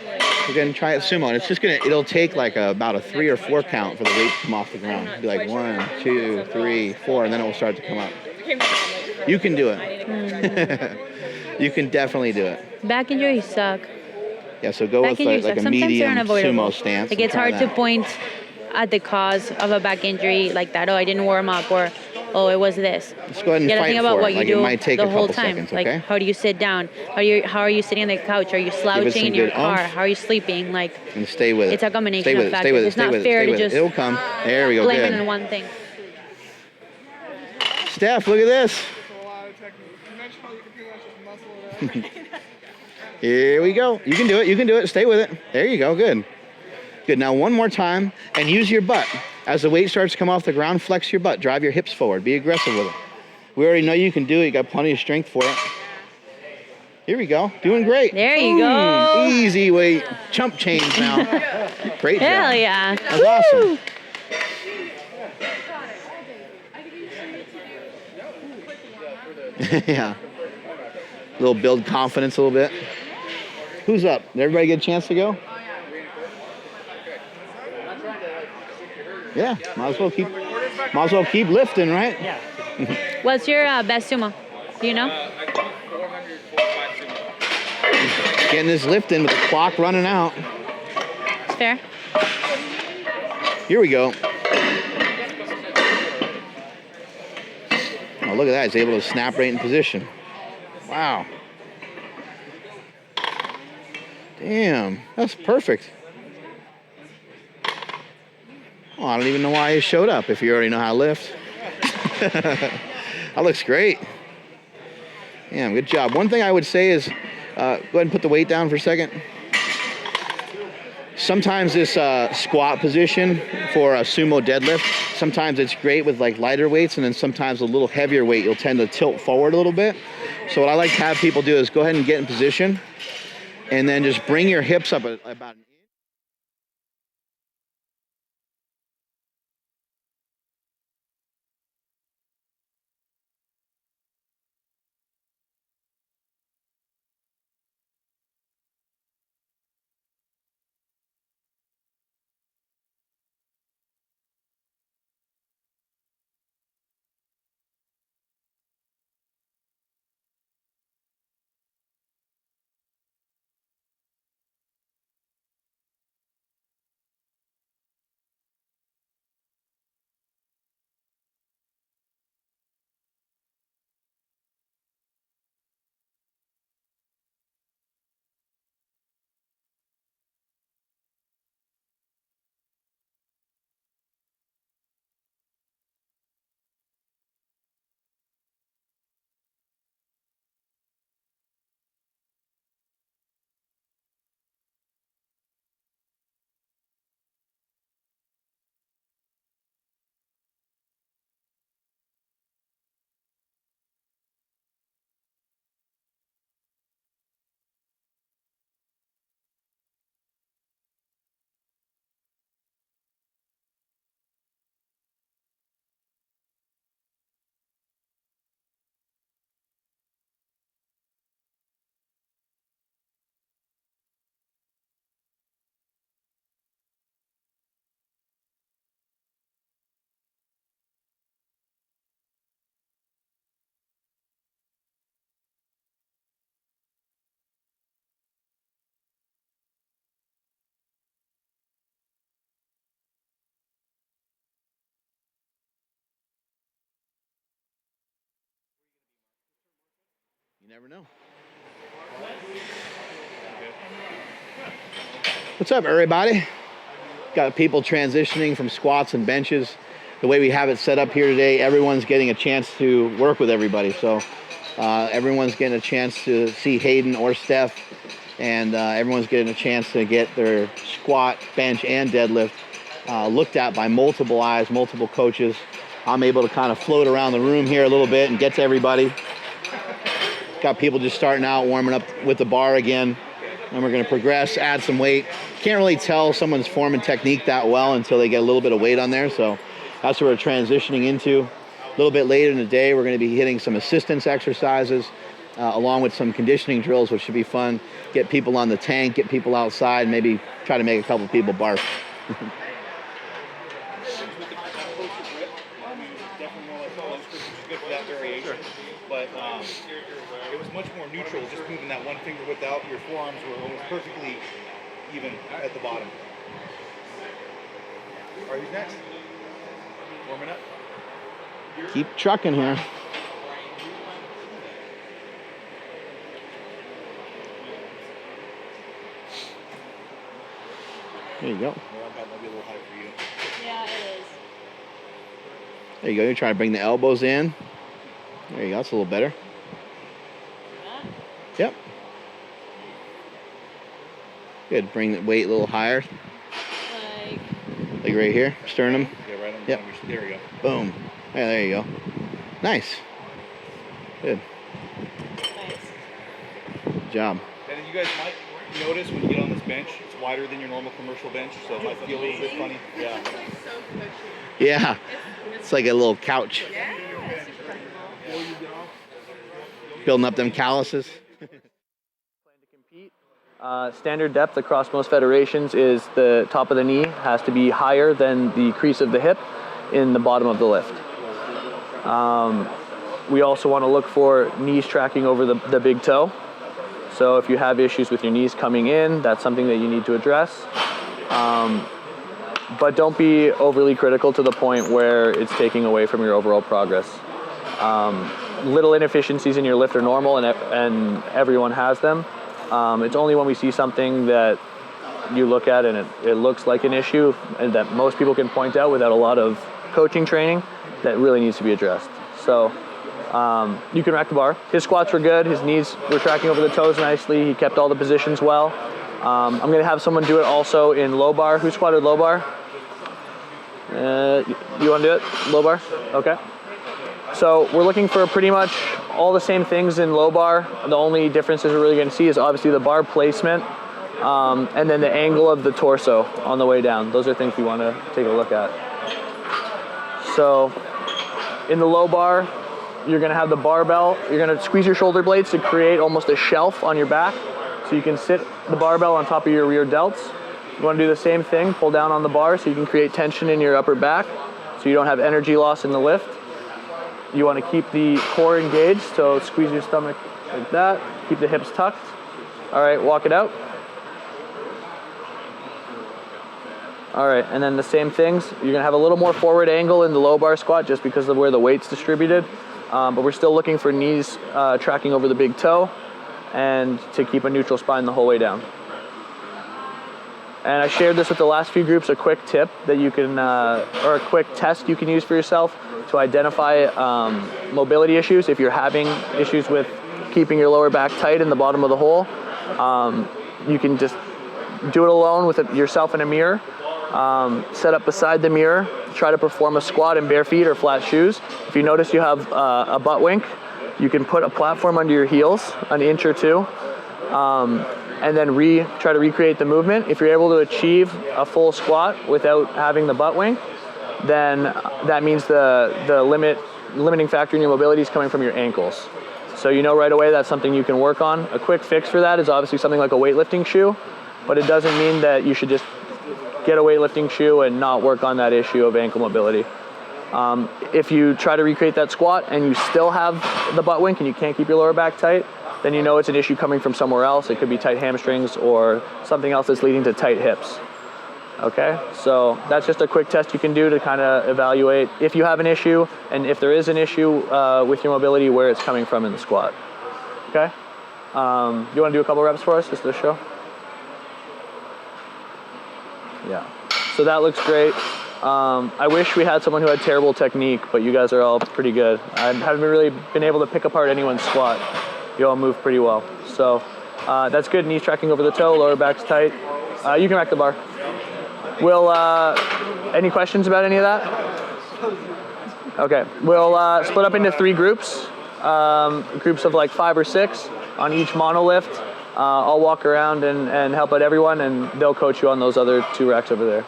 We're gonna try it sumo, and it's just it'll take like about a 3 or 4 count for the weight to come off the ground. It'll be like 1, 2, 3, 4, and then it will start to come up. You can do it. You can definitely do it.
Back injuries suck.
Yeah, so go with like a medium sumo stance.
Like, it's hard to point at the cause of a back injury like that. Oh, I didn't warm up, or oh, it was this.
Let's go ahead and
you gotta
fight
think about
for
what
it.
you
Like,
do
it might take
the
a
whole
couple
time.
seconds,
like,
okay?
how do you sit down? How are you sitting on the couch? Are you slouching in your car? How are you sleeping? Like,
and stay with it.
It's a combination
stay with
of
it,
factors.
stay with it,
It's
stay
not
with
fair
it,
to
stay with
just
it. It'll come. There we go.
blame
Good.
it on one thing.
Steph, look at this. Here we go. You can do it. You can do it. Stay with it. There you go. Good. Good. Now one more time, and use your butt. As the weight starts to come off the ground, flex your butt. Drive your hips forward. Be aggressive with it. We already know you can do it. You got plenty of strength for it. Here we go. Doing great.
There you go.
Easy weight. Chump change now. Great job.
Hell yeah.
That's awesome. Yeah. A little build confidence a little bit. Who's up? Did everybody get a chance to go? Yeah, might as well keep lifting, right?
Yeah. What's your best sumo? Do you know?
I got 400, 405 sumo.
Getting this lift in with the clock running out.
It's fair.
Here we go. Oh, look at that. He's able to snap right in position. Wow. Damn, that's perfect. Oh, I don't even know why he showed up if you already know how to lift. That looks great. Damn, good job. One thing I would say is, go ahead and put the weight down for a second. Sometimes this squat position for a sumo deadlift, sometimes it's great with like lighter weights, and then sometimes a little heavier weight, you'll tend to tilt forward a little bit. So what I like to have people do is go ahead and get in position, and then just bring your hips up about an inch. You never know. What's up, everybody? Got people transitioning from squats and benches. The way we have it set up here today, everyone's getting a chance to work with everybody. So everyone's getting a chance to see Hayden or Steph, and everyone's getting a chance to get their squat, bench, and deadlift looked at by multiple eyes, multiple coaches. I'm able to kind of float around the room here a little bit and get to everybody. Got people just starting out, warming up with the bar again. And we're going to progress, add some weight. Can't really tell someone's form and technique that well until they get a little bit of weight on there. So that's what we're transitioning into. A little bit later in the day, we're going to be hitting some assistance exercises along with some conditioning drills, which should be fun. Get people on the tank, get people outside, maybe try to make a couple people barf.
But it was much more neutral, just moving that one finger without your forearms were almost perfectly even at the bottom. All right, who's next? Warming up.
Keep trucking here. There you go.
That might be a little high for you.
Yeah, it is.
There you go. You're trying to bring the elbows in. There you go. That's a little better. Yep. Good. Bring the weight a little higher. Like right here, sternum.
Yeah, right on the
yep.
bottom. There we go.
Boom. Yeah, there you go. Nice. Good.
Nice.
Good job.
And you guys might notice when you get on this bench, it's wider than your normal commercial bench, so it might feel a little bit funny. Yeah.
Yeah. It's like a little couch. Building up them calluses.
Plan to compete. Standard depth across most federations is the top of the knee has to be higher than the crease of the hip in the bottom of the lift. We also want to look for knees tracking over the big toe. So if you have issues with your knees coming in, that's something that you need to address. But don't be overly critical to the point where it's taking away from your overall progress. Little inefficiencies in your lift are normal, and everyone has them. It's only when we see something that you look at and it looks like an issue and that most people can point out without a lot of coaching training that really needs to be addressed. So you can rack the bar. His squats were good. His knees were tracking over the toes nicely. He kept all the positions well. I'm going to have someone do it also in low bar. Who squatted low bar? You want to do it? Low bar? Okay. So we're looking for pretty much all the same things in low bar. The only differences we're really going to see is obviously the bar placement and then the angle of the torso on the way down. Those are things we want to take a look at. So in the low bar, you're going to have the barbell. You're going to squeeze your shoulder blades to create almost a shelf on your back so you can sit the barbell on top of your rear delts. You want to do the same thing, pull down on the bar so you can create tension in your upper back so you don't have energy loss in the lift. You want to keep the core engaged, so squeeze your stomach like that. Keep the hips tucked. All right, walk it out. All right, and then the same things. You're going to have a little more forward angle in the low bar squat just because of where the weight's distributed. But we're still looking for knees tracking over the big toe and to keep a neutral spine the whole way down. And I shared this with the last few groups, a quick tip that you can, or a quick test you can use for yourself to identify mobility issues. If you're having issues with keeping your lower back tight in the bottom of the hole, you can just do it alone with yourself in a mirror. Set up beside the mirror, try to perform a squat in bare feet or flat shoes. If you notice you have a butt wink, you can put a platform under your heels, an inch or two, and then try to recreate the movement. If you're able to achieve a full squat without having the butt wink, then that means the limiting factor in your mobility is coming from your ankles. So you know right away that's something you can work on. A quick fix for that is obviously something like a weightlifting shoe, but it doesn't mean that you should just get a weightlifting shoe and not work on that issue of ankle mobility. If you try to recreate that squat and you still have the butt wink and you can't keep your lower back tight, then you know it's an issue coming from somewhere else. It could be tight hamstrings or something else that's leading to tight hips. Okay, so that's just a quick test you can do to kind of evaluate if you have an issue and if there is an issue with your mobility, where it's coming from in the squat. Okay, you want to do a couple reps for us just to show? Yeah, so that looks great. I wish we had someone who had terrible technique, but you guys are all pretty good. I haven't really been able to pick apart anyone's squat. You all move pretty well. So that's good. Knees tracking over the toe, lower back's tight. You can rack the bar. Any questions about any of that? Okay, we'll split up into 3 groups. Groups of like 5 or 6 on each monolift. I'll walk around and help out everyone, and they'll coach you on those other 2 racks over there.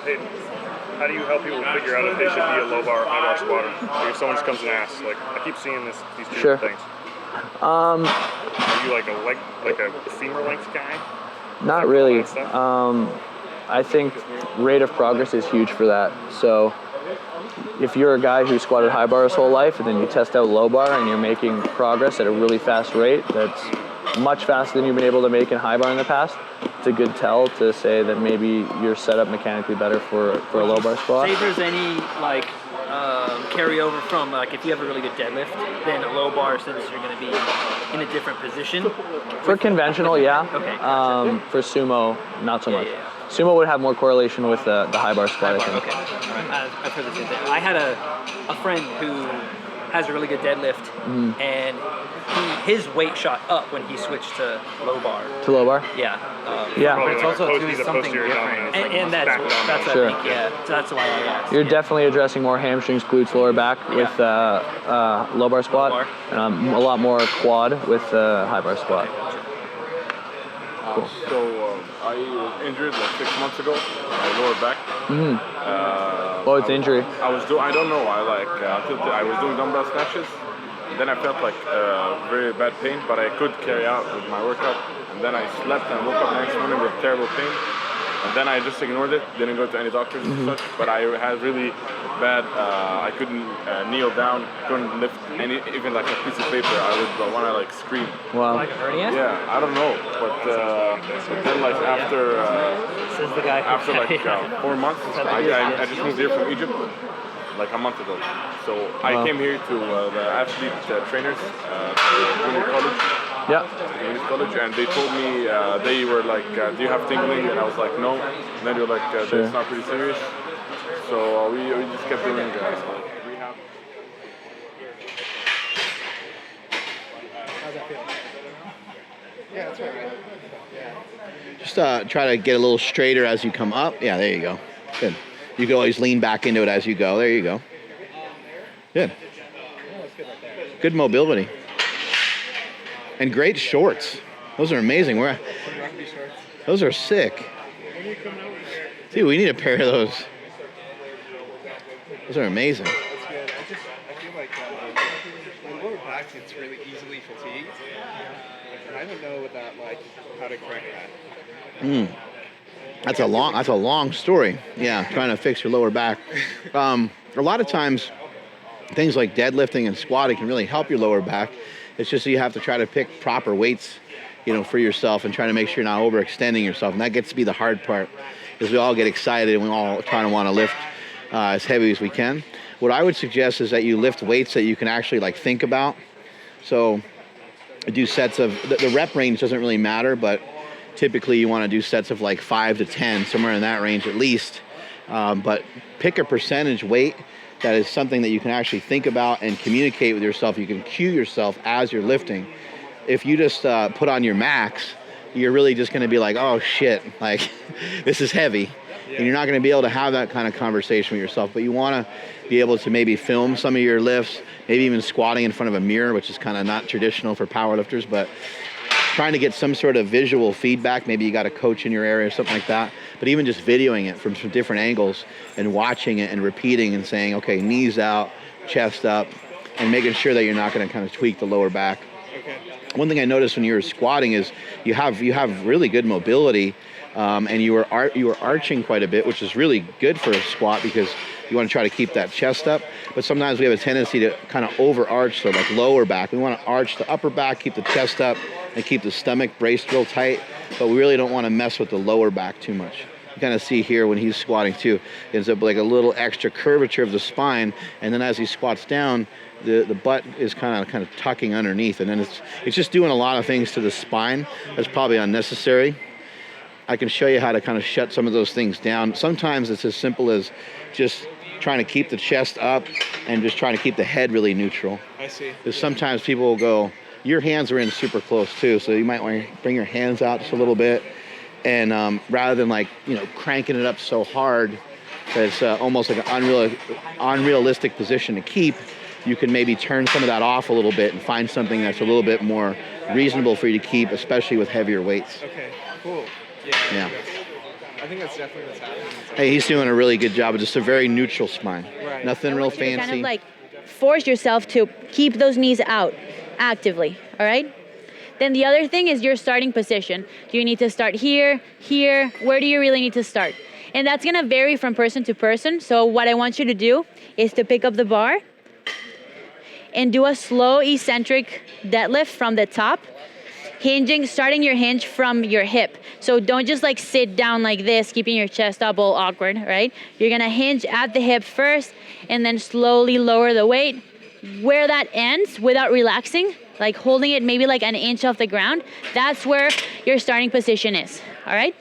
Hey, how do you help people figure out if they should be a low bar or high bar squatter? Like if someone just comes and asks, like I keep seeing these 2
Sure.
things. Are you like a femur length guy?
Not really. I think rate of progress is huge for that. So if you're a guy who squatted high bar his whole life and then you test out low bar and you're making progress at a really fast rate, that's much faster than you've been able to make in high bar in the past, it's a good tell to say that maybe you're set up mechanically better for a low bar squat.
Say if there's any like carryover from like if you have a really good deadlift, then a low bar, since you're going to be in a different position.
For conventional, yeah.
Okay. Gotcha.
For sumo, not so much.
Yeah.
Sumo would have more corration with the high bar squat, I think.
Okay. All right. I've heard the same thing. I had a friend who has a really good deadlift, and his weight shot up when he switched to low bar.
To low bar?
Yeah.
Yeah.
But it's also
doing something different.
And that's
Sure.
I think, yeah. So that's why I asked.
You're definitely addressing more hamstrings, glutes, lower back with low bar squat, and a lot more quad with high bar squat.
Cool. So I was injured like 6 months ago, my lower back.
It's injury?
I don't know. I was doing dumbbell snatches, then I felt like very bad pain, but I could carry out with my workout. And then I slept and woke up the next morning with terrible pain. And then I just ignored it, didn't go to any doctors and such, but I had really bad, I couldn't kneel down, couldn't lift even like a piece of paper. I would want to like scream.
Wow. Like a hernia?
Yeah, I don't know, but then like after,
Says the guy
after like 4 months, I just moved here from Egypt like a month ago. So I came here to the athlete trainers, junior college.
Yeah.
Community college, and they told me they were like, "Do you have tingling?" And I was like, "No." And then they were like, "It's not pretty serious." So we just kept doing rehab.
How's that feel? Yeah, that's right.
Just try to get a little straighter as you come up. Yeah, there you go. Good. You can always lean back into it as you go. There you go. Good. Good mobility. And great shorts. Those are amazing. Those are sick. Dude, we need a pair of those. Those are amazing.
That's good. I feel like my lower back gets really easily fatigued, and I don't know how to correct that.
That's a long story. Yeah, trying to fix your lower back. A lot of times, things like deadlifting and squatting can really help your lower back. It's just that you have to try to pick proper weights, for yourself and trying to make sure you're not overextending yourself. And that gets to be the hard part, is we all get excited and we all try to want to lift as heavy as we can. What I would suggest is that you lift weights that you can actually think about. So do sets of, the rep range doesn't really matter, but typically you want to do sets of 5 to 10, somewhere in that range at least. But pick a percentage weight that is something that you can actually think about and communicate with yourself. You can cue yourself as you're lifting. If you just put on your max, you're really just going to be like, oh shit, this is heavy. And you're not going to be able to have that kind of conversation with yourself. But you want to be able to maybe film some of your lifts, maybe even squatting in front of a mirror, which is kind of not traditional for powerlifters, but trying to get some sort of visual feedback. Maybe you got a coach in your area or something like that. But even just videoing it from some different angles and watching it and repeating and saying, okay, knees out, chest up, and making sure that you're not going to kind of tweak the lower back.
Okay.
One thing I noticed when you were squatting is you have really good mobility, and you were arching quite a bit, which is really good for a squat because you want to try to keep that chest up. But sometimes we have a tendency to kind of overarch the lower back. We want to arch the upper back, keep the chest up, and keep the stomach braced real tight. But we really don't want to mess with the lower back too much. You kind of see here when he's squatting too, it ends up like a little extra curvature of the spine, and then as he squats down, the butt is kind of tucking underneath, and then it's just doing a lot of things to the spine that's probably unnecessary. I can show you how to kind of shut some of those things down. Sometimes it's as simple as just trying to keep the chest up and just trying to keep the head really neutral.
I see.
Because sometimes people will go, your hands are in super close too, so you might want to bring your hands out just a little bit, and rather than cranking it up so hard that it's almost like an unrealistic position to keep, you can maybe turn some of that off a little bit and find something that's a little bit more reasonable for you to keep, especially with heavier weights.
Okay, cool.
Yeah.
I think that's definitely what's happening.
Hey, he's doing a really good job of just a very neutral spine.
Right.
Nothing real fancy.
Kind of force yourself to keep those knees out actively, all right? Then the other thing is your starting position. Do you need to start here, here? Where do you really need to start? And that's gonna vary from person to person. So what I want you to do is to pick up the bar and do a slow eccentric deadlift from the top, starting your hinge from your hip. So don't just sit down like this, keeping your chest up all awkward, right? You're gonna hinge at the hip first and then slowly lower the weight. Where that ends without relaxing, holding it maybe an inch off the ground, that's where your starting position is, all right?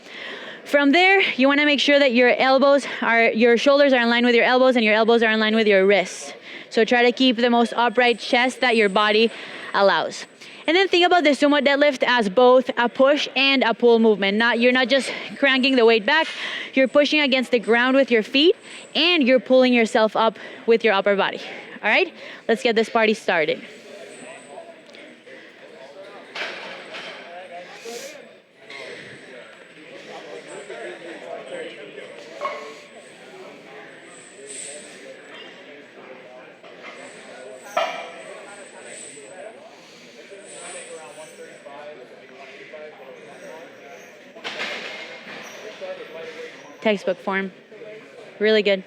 From there, you wanna make sure that your shoulders are in line with your elbows and your elbows are in line with your wrists. So try to keep the most upright chest that your body allows. And then think about the sumo deadlift as both a push and a pull movement. You're not just cranking the weight back, you're pushing against the ground with your feet and you're pulling yourself up with your upper body. All right, let's get this party started. textbook form. Really good.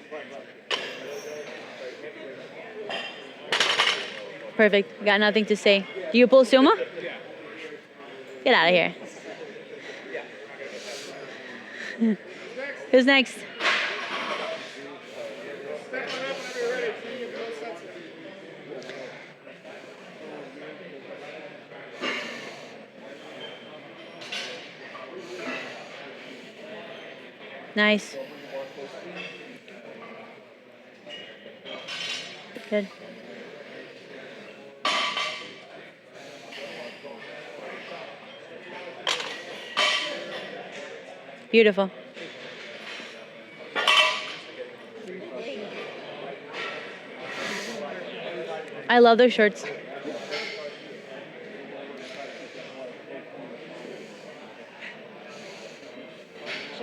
Perfect. Got nothing to say. Do you pull Sumo? Get out of here. Who's next? Nice. Good. Beautiful. I love those shorts.
Should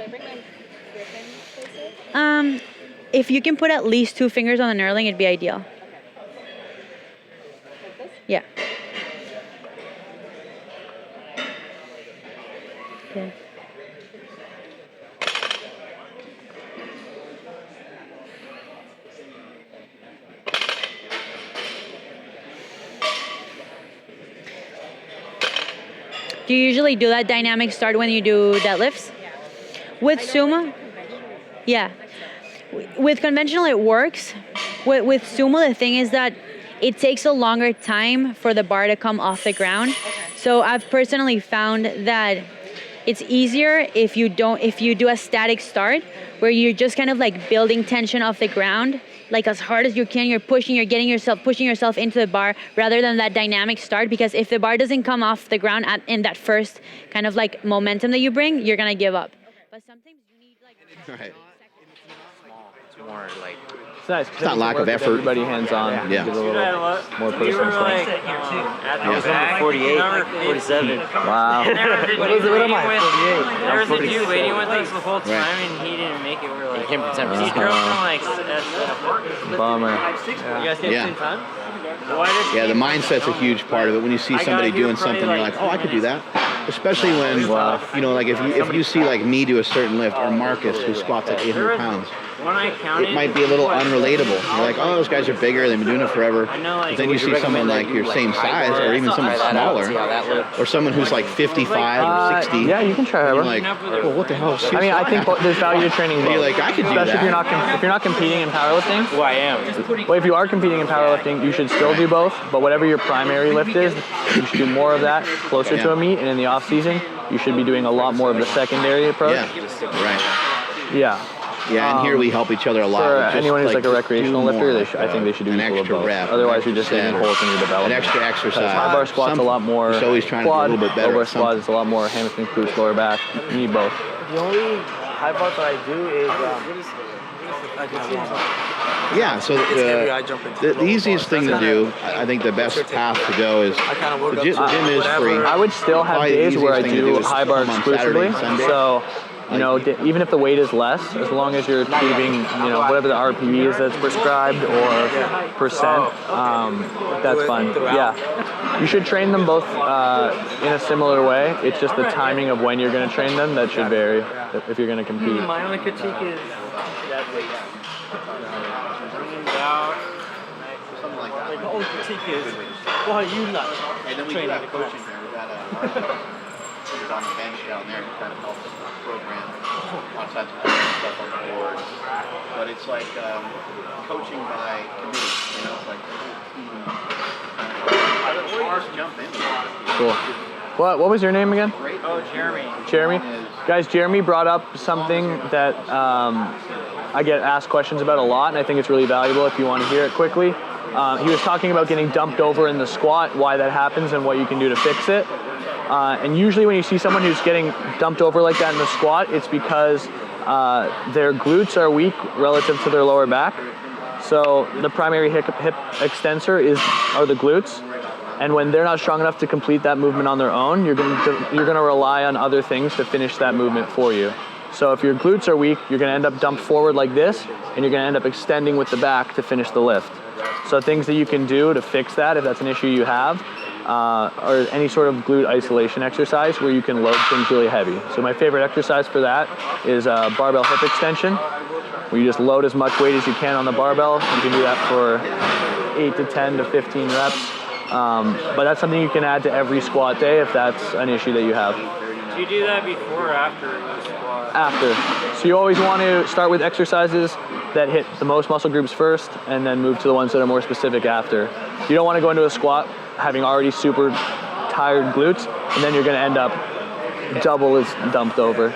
I bring my gripping places?
If you can put at least 2 fingers on the knurling, it'd be ideal.
Like this?
Yeah. Okay. Do you usually do that dynamic start when you do deadlifts?
Yeah.
With Sumo? Yeah. With conventional, it works. With Sumo, the thing is that it takes a longer time for the bar to come off the ground.
Okay.
So I've personally found that it's easier if you do a static start where you're just kind of like building tension off the ground, like as hard as you can, you're pushing yourself into the bar rather than that dynamic start, because if the bar doesn't come off the ground in that first kind of like momentum that you bring, you're gonna give up. But sometimes you need like
Right.
It's more like
It's nice.
It's not lack of effort.
Everybody hands-on.
Yeah.
Give it a little more personal
like,
touch.
I was number 48, 47.
Wow.
What am I? 48. There was a
47.
dude waiting with us the whole time,
Right.
and he didn't make it. We were like,
He came from San
He
Francisco.
drove from like,
Bummer.
You guys get
Yeah.
the same time?
Yeah, the mindset's a huge part of it. When you see somebody doing something, you're like, oh, I could do that. Especially when, you know, like if you see like me do a certain lift, or Marcus who squats like 800 pounds,
When I counted,
it might be a little unrelatable. You're like, oh, those guys are bigger, they've been doing it forever. But then you see someone like your same size, or even someone smaller, or someone who's like 55 or 60.
Yeah, you can try
You're
however.
like, well, what the hell is
I mean, I think there's value to training both.
You're like, I could do
Especially
that.
if you're not competing in powerlifting.
Well, I am.
Well, if you are competing in powerlifting, you should still do both. But whatever your primary lift is, you should do more of that closer to a meet. And in the off season, you should be doing a lot more of the secondary approach.
Yeah, right.
Yeah.
Yeah, and here we help each other a lot.
For
with just,
anyone who's like a
just
recreational
do
lifter,
more,
I think they should do
an
equal of
extra
both.
rep.
Otherwise, you're just
set,
digging holes in your development.
An extra exercise.
High bar squat's a lot more
Just always trying
quad,
to do a little bit better.
low bar
at
squat
something.
is a lot more hamstring, glutes, lower back. You need both.
The only high bar that I do is
Yeah, so the easiest thing to do, I think the best path to go is the gym is free.
I would still have
Probably the
days where I
easiest thing to
do
is
high bar
come on Saturday
exclusively.
and Sunday.
So, you know, even if the weight is less, as long as you're achieving, you know, whatever the RPE is that's prescribed or percent, that's fine. Yeah, you should train them both in a similar way. It's just the timing of when you're going to train them that should vary if you're going to compete.
My only critique is that weight. Bringing it out.
Something like that.
Like, the only critique is, why are you not
And then we do
training
have
the
coaching
class?
there. We got who's on the bench down there who kind of helps us with the program. Lots of stuff on the board. But it's like coaching by committee. You know, it's like just jump in.
Cool. What was your name again?
Oh, Jeremy.
Jeremy? Guys, Jeremy brought up something that I get asked questions about a lot, and I think it's really valuable if you want to hear it quickly. He was talking about getting dumped over in the squat, why that happens, and what you can do to fix it. And usually when you see someone who's getting dumped over like that in the squat, it's because their glutes are weak relative to their lower back. So the primary hip extensor are the glutes. And when they're not strong enough to complete that movement on their own, you're going to rely on other things to finish that movement for you. So if your glutes are weak, you're going to end up dumped forward like this, and you're going to end up extending with the back to finish the lift. So things that you can do to fix that, if that's an issue you have,
or any sort of glute isolation exercise where you can load things really heavy. So my favorite exercise for that is barbell hip extension, where you just load as much weight as you can on the barbell. You can do that for 8 to 10 to 15 reps. But that's something you can add to every squat day if that's an issue that you have.
Do you do that before or after the squat?
After. So you always want to start with exercises that hit the most muscle groups first and then move to the ones that are more specific after. You don't want to go into a squat having already super tired glutes, and then you're going to end up double as dumped over.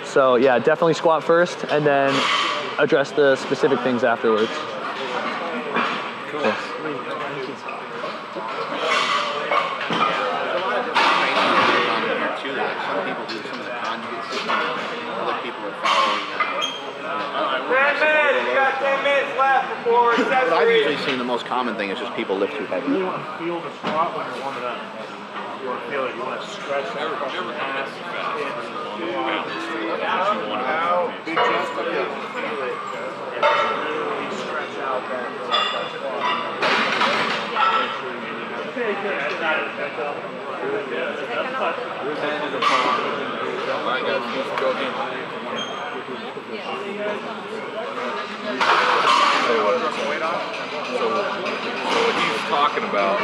So yeah, definitely squat first and then address the specific things afterwards.
Cool.
Yeah.
Some people do some of the conjugate system, other people are following
10 minutes, you got 10 minutes left before accessory.
What I've usually seen, the most common thing is just people lift too heavy.
You want to feel the squat when you're warming up. You want to feel it. You want to stretch that fucking ass. Big chest up there. Feel it. Stretch out that squat. That's not it. That's all.
Alright guys, let's go again. So what he's talking about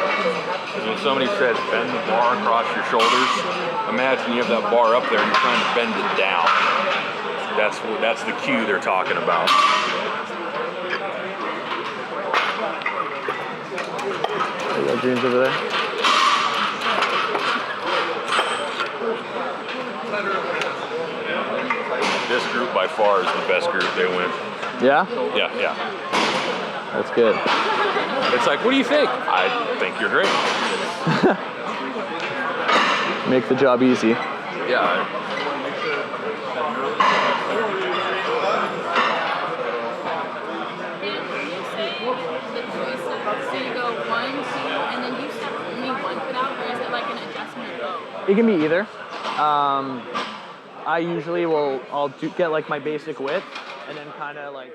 is when somebody says bend the bar across your shoulders, imagine you have that bar up there and you're trying to bend it down. That's the cue they're talking about.
You got dreams over there?
This group by far is the best group. They win.
Yeah?
Yeah.
That's good.
It's like, what do you think? I think you're great.
Make the job easy.
Yeah.
So you go 1, 2, and then you step only one foot out, or is it like an adjustment of both?
It can be either. I usually I'll get like my basic width and then kind of like.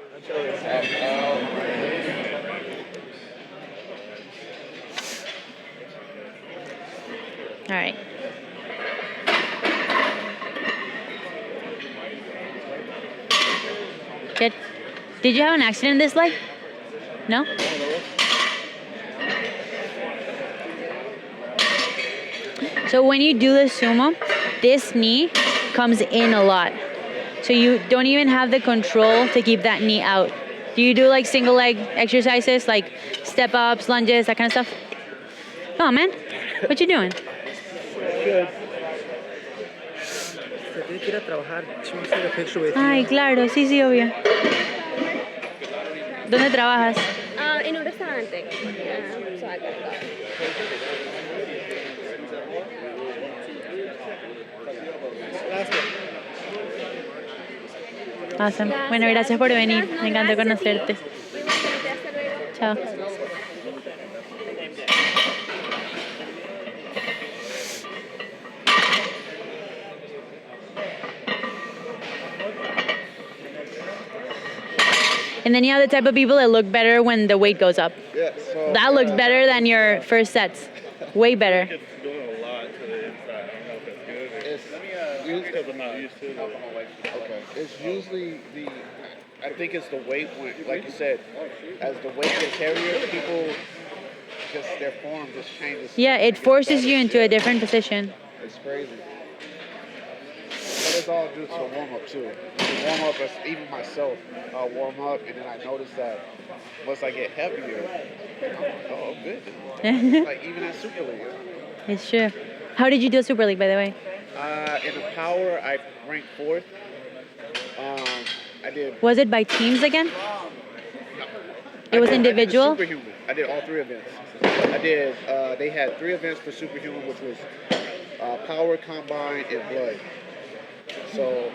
All right. Good. Did you have an accident in this leg? No? So when you do the sumo, this knee comes in a lot. So you don't even have the control to keep that knee out. Do you do like single leg exercises, like step ups, lunges, that kind of stuff? Come on, man. What you doing? Ay, claro, sí, obvio. ¿Dónde trabajas?
En un restaurante. So I gotta go.
Awesome. Bueno, gracias por venir. Me encantó conocerte. Chao. And then you have the type of people that look better when the weight goes up.
Yeah, so
That looks better than your first sets. Way better.
It's doing a lot to the inside. I don't know if that's good. Because I'm not used to it.
Okay. It's usually I think it's the weight when, like you said, as the weight gets heavier, people their form just changes.
Yeah, it forces you into a different position.
It's crazy. But it's all due to a warm-up too. The warm-up, even myself, I'll warm up and then I notice that once I get heavier, I'm like, oh, good. Like even at Super League.
It's true. How did you do Super League, by the way?
In the power, I ranked 4th. I did.
Was it by teams again? It was individual?
I did Superhuman. I did all 3 events. I did. They had 3 events for Superhuman, which was power, combine, and blood. So.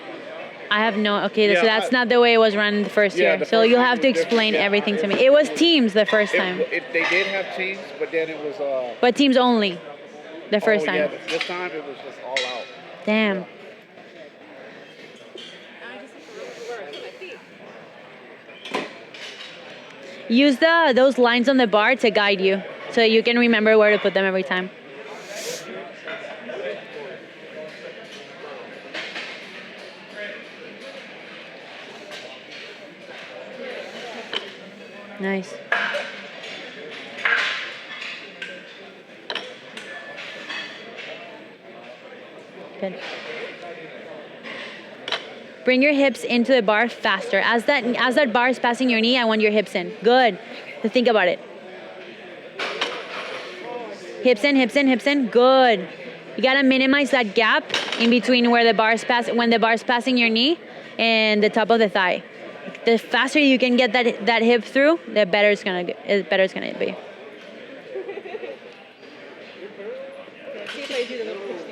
I have no. Okay, so that's not the way it was run the first year. So you'll have to explain everything to me. It was teams the first time.
They did have teams, but then it was.
But teams only, the first time.
Yeah, this time it was just all out.
Damn. Use those lines on the bar to guide you, so you can remember where to put them every time. Nice. Good. Bring your hips into the bar faster. As that bar is passing your knee, I want your hips in. Good. So think about it. Hips in, hips in, hips in. Good. You gotta minimize that gap in between where the bar is when the bar is passing your knee and the top of the thigh. The faster you can get that hip through, the better it's gonna be.
See if I do the little push thing.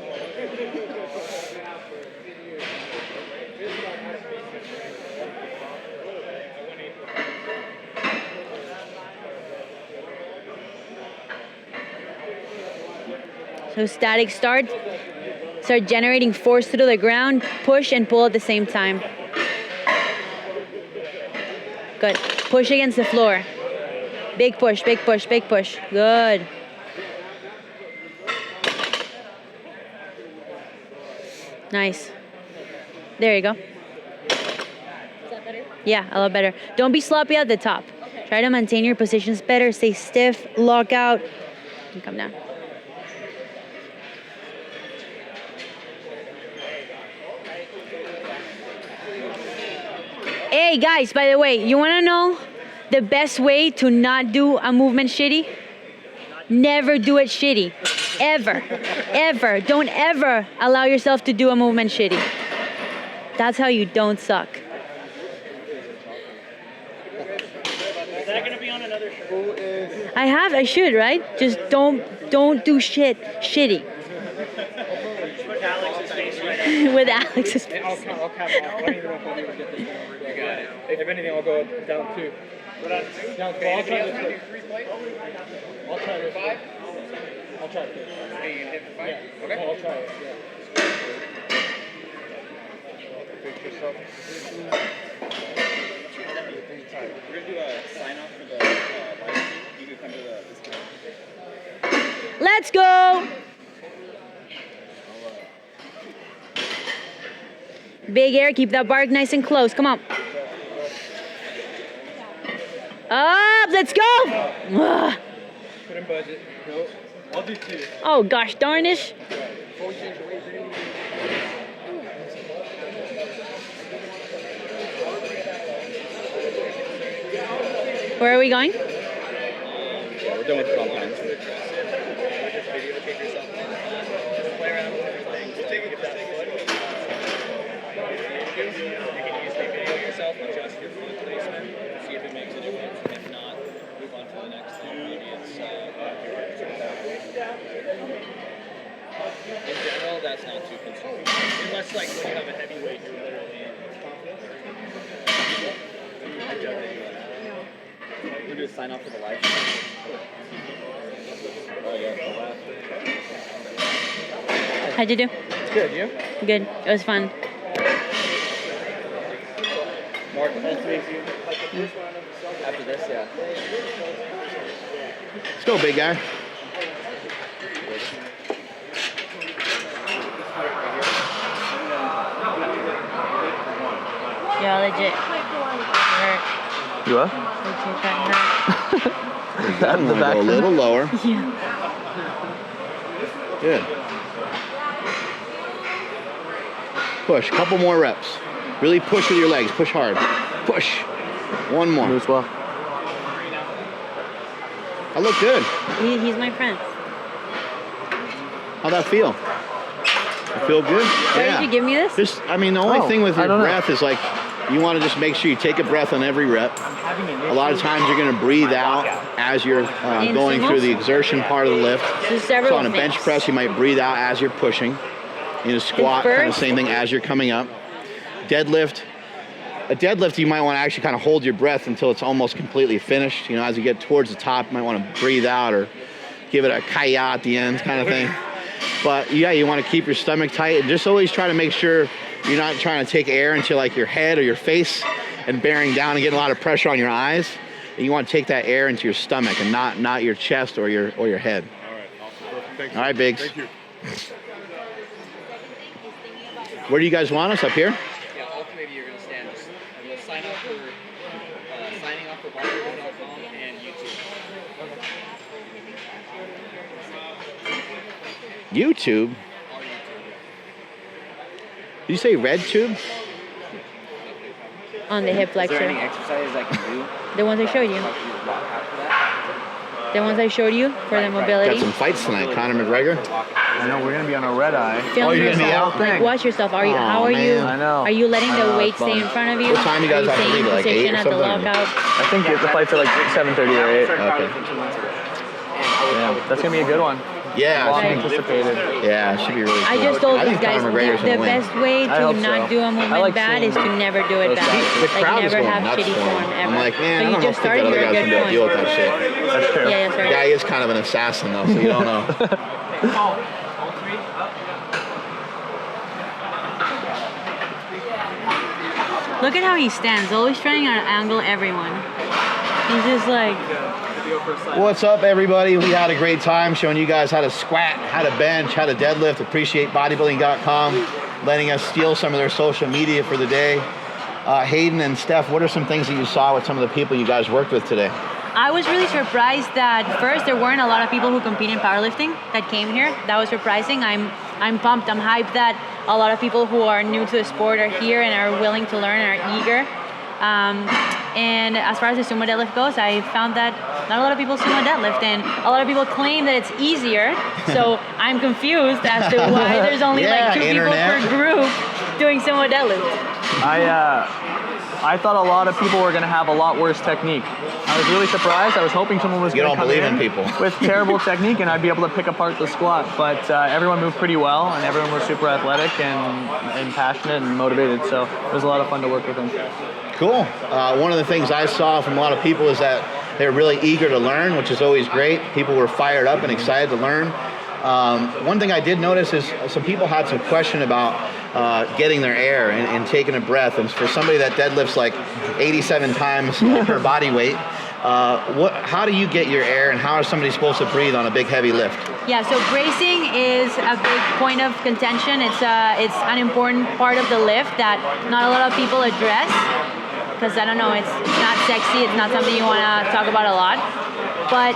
So static start generating force through the ground, push and pull at the same time. Good. Push against the floor. Big push, big push, big push. Good. Nice. There you go.
Is that better?
Yeah, a lot better. Don't be sloppy at the top. Okay. Try to maintain your positions better. Stay stiff, lock out, and come down. Hey guys, by the way, you wanna know the best way to not do a movement shitty? Never do it shitty. Ever. Ever. Don't ever allow yourself to do a movement shitty. That's how you don't suck.
Is that gonna be on another show?
I should, right? Just don't do shit shitty.
Put Alex's face right
With Alex's face.
I'll cap off. I don't even know if we'll be able to get this one. You got it. If anything, I'll go down 2. Down 2. I'll try this. I'll try this. I'll try this. Hey, you hit 5? Yeah. Okay. I'll try it. Yeah. Pick yourself.
We're gonna do a sign off for the live stream. You can come to the.
Let's go. Big air, keep that bar nice and close. Come on. Up, let's go. Ugh.
Put in budget. No. I'll do 2.
Oh gosh darnish. Where are we going?
Yeah, we're done with front lines. You can use the video yourself, adjust your foot placement, see if it makes a difference. If not, move on to the next thing. Maybe it's in general, that's not too concerning. Unless like when you have a heavy weight, you're literally we're gonna sign off for the live. Oh yeah.
How'd you do?
Good, you?
Good. It was fun.
Mark, all 3 of you.
After this, yeah.
Let's go, big guy.
Yeah, legit. Hurt.
You what?
Legit, that hurt.
That one go a little lower.
Yeah.
Good. Push. Couple more reps. Really push with your legs. Push hard. Push. One more.
Moves well.
I look good.
He's my friend.
How'd that feel? I feel good?
Why did you give me this?
Just, I mean, the only thing with your breath is like, you want to just make sure you take a breath on every rep. A lot of times you're going to breathe out as you're going through the exertion part of the lift. So on a bench press, you might breathe out as you're pushing. In a squat, kind of same thing as you're coming up. Deadlift. A deadlift, you might want to actually kind of hold your breath until it's almost completely finished. You know, as you get towards the top, you might want to breathe out or give it a kaya at the end kind of thing. But yeah, you want to keep your stomach tight and just always try to make sure you're not trying to take air into like your head or your face and bearing down and getting a lot of pressure on your eyes. And you want to take that air into your stomach and not your chest or your head.
All right, awesome. Perfect. Thanks.
All right, Biggs.
Thank you.
Where do you guys want us? Up here?
Yeah, all 3 of you are going to stand. Just, we'll sign up for signing up for bodybuilding.com.
YouTube? Did you say red tube?
On the hip flexor.
Is there any exercises I can do?
The ones I showed you. The ones I showed you for the mobility.
Got some fights tonight. Conor McGregor.
I know, we're going to be on a red eye.
Film
you're going to be
yourself.
out?
Like, watch yourself. Are you? How are you?
I know.
Are you letting
I
the
know,
weight
it's
stay in
bummed.
front of you?
What time you guys have to leave? Like 8 or
at the
something?
lockout?
I think the flights are like 7:30 or 8.
Okay.
Yeah, that's going to be a good one.
Yeah.
Long
it should be-
anticipated.
Yeah, it should be really cool.
I just told
I
these
think
guys
Conor McGregor's
the
gonna win.
best way
I
to
hope
not
so.
do a
I
movement
like
bad is
seeing
to never do it
those
bad.
guys.
The
Like
crowd is
never
going
have
nuts
shitty
for
form
him.
ever.
I'm like, man,
so
I
you
don't know
just
if the
started,
other
you're a
guy's
good
gonna be able to
point.
deal with that shit.
That's true.
Yeah,
The
sorry.
guy is kind of an assassin though, so you don't know.
Look at how he stands, always trying to angle everyone. He's just like,
What's up, everybody? We had a great time showing you guys how to squat, how to bench, how to deadlift. Appreciate bodybuilding.com letting us steal some of their social media for the day. Hayden and Steph, what are some things that you saw with some of the people you guys worked with today?
I was really surprised that first there weren't a lot of people who compete in powerlifting that came here. That was surprising. I'm pumped. I'm hyped that a lot of people who are new to the sport are here and are willing to learn and are eager. And as far as the sumo deadlift goes, I found that not a lot of people sumo deadlift, and a lot of people claim that it's easier. So I'm confused as to why there's only like 2
internet.
people per group doing sumo deadlift.
I thought a lot of people were going to have a lot worse technique. I was really surprised. I was hoping someone was
You
going to
don't
come
believe in people.
with terrible technique and I'd be able to pick apart the squat. But everyone moved pretty well and everyone was super athletic and passionate and motivated. So it was a lot of fun to work with them.
Cool. One of the things I saw from a lot of people is that they're really eager to learn, which is always great. People were fired up and excited to learn. One thing I did notice is some people had some question about getting their air and taking a breath. And for somebody that deadlifts like 87 times her body weight, how do you get your air and how is somebody supposed to breathe on a big heavy lift?
Yeah, so bracing is a big point of contention. It's an important part of the lift that not a lot of people address because I don't know, it's not sexy. It's not something you want to talk about a lot. But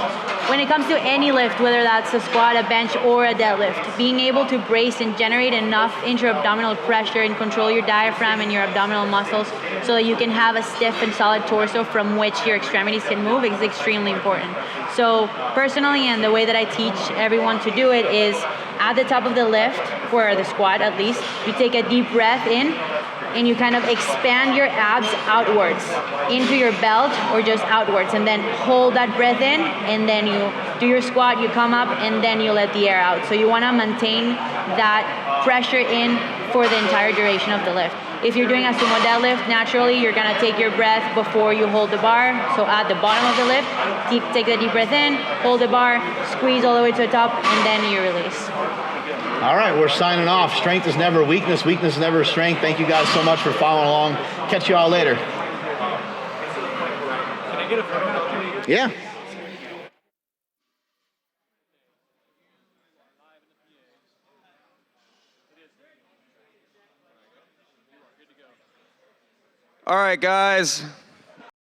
when it comes to any lift, whether that's a squat, a bench, or a deadlift, being able to brace and generate enough intra-abdominal pressure and control your diaphragm and your abdominal muscles so that you can have a stiff and solid torso from which your extremities can move is extremely important. So personally, and the way that I teach everyone to do it is at the top of the lift, for the squat at least, you take a deep breath in and you kind of expand your abs outwards into your belt or just outwards, and then hold that breath in, and then you do your squat, you come up, and then you let the air out. So you want to maintain that pressure in for the entire duration of the lift. If you're doing a sumo deadlift, naturally you're going to take your breath before you hold the bar. So at the bottom of the lift, take the deep breath in, hold the bar, squeeze all the way to the top, and then you release.
All right, we're signing off. Strength is never weakness. Weakness is never strength. Thank you guys so much for following along. Catch you all later.
Can I get a photo?
Yeah.
All right, guys.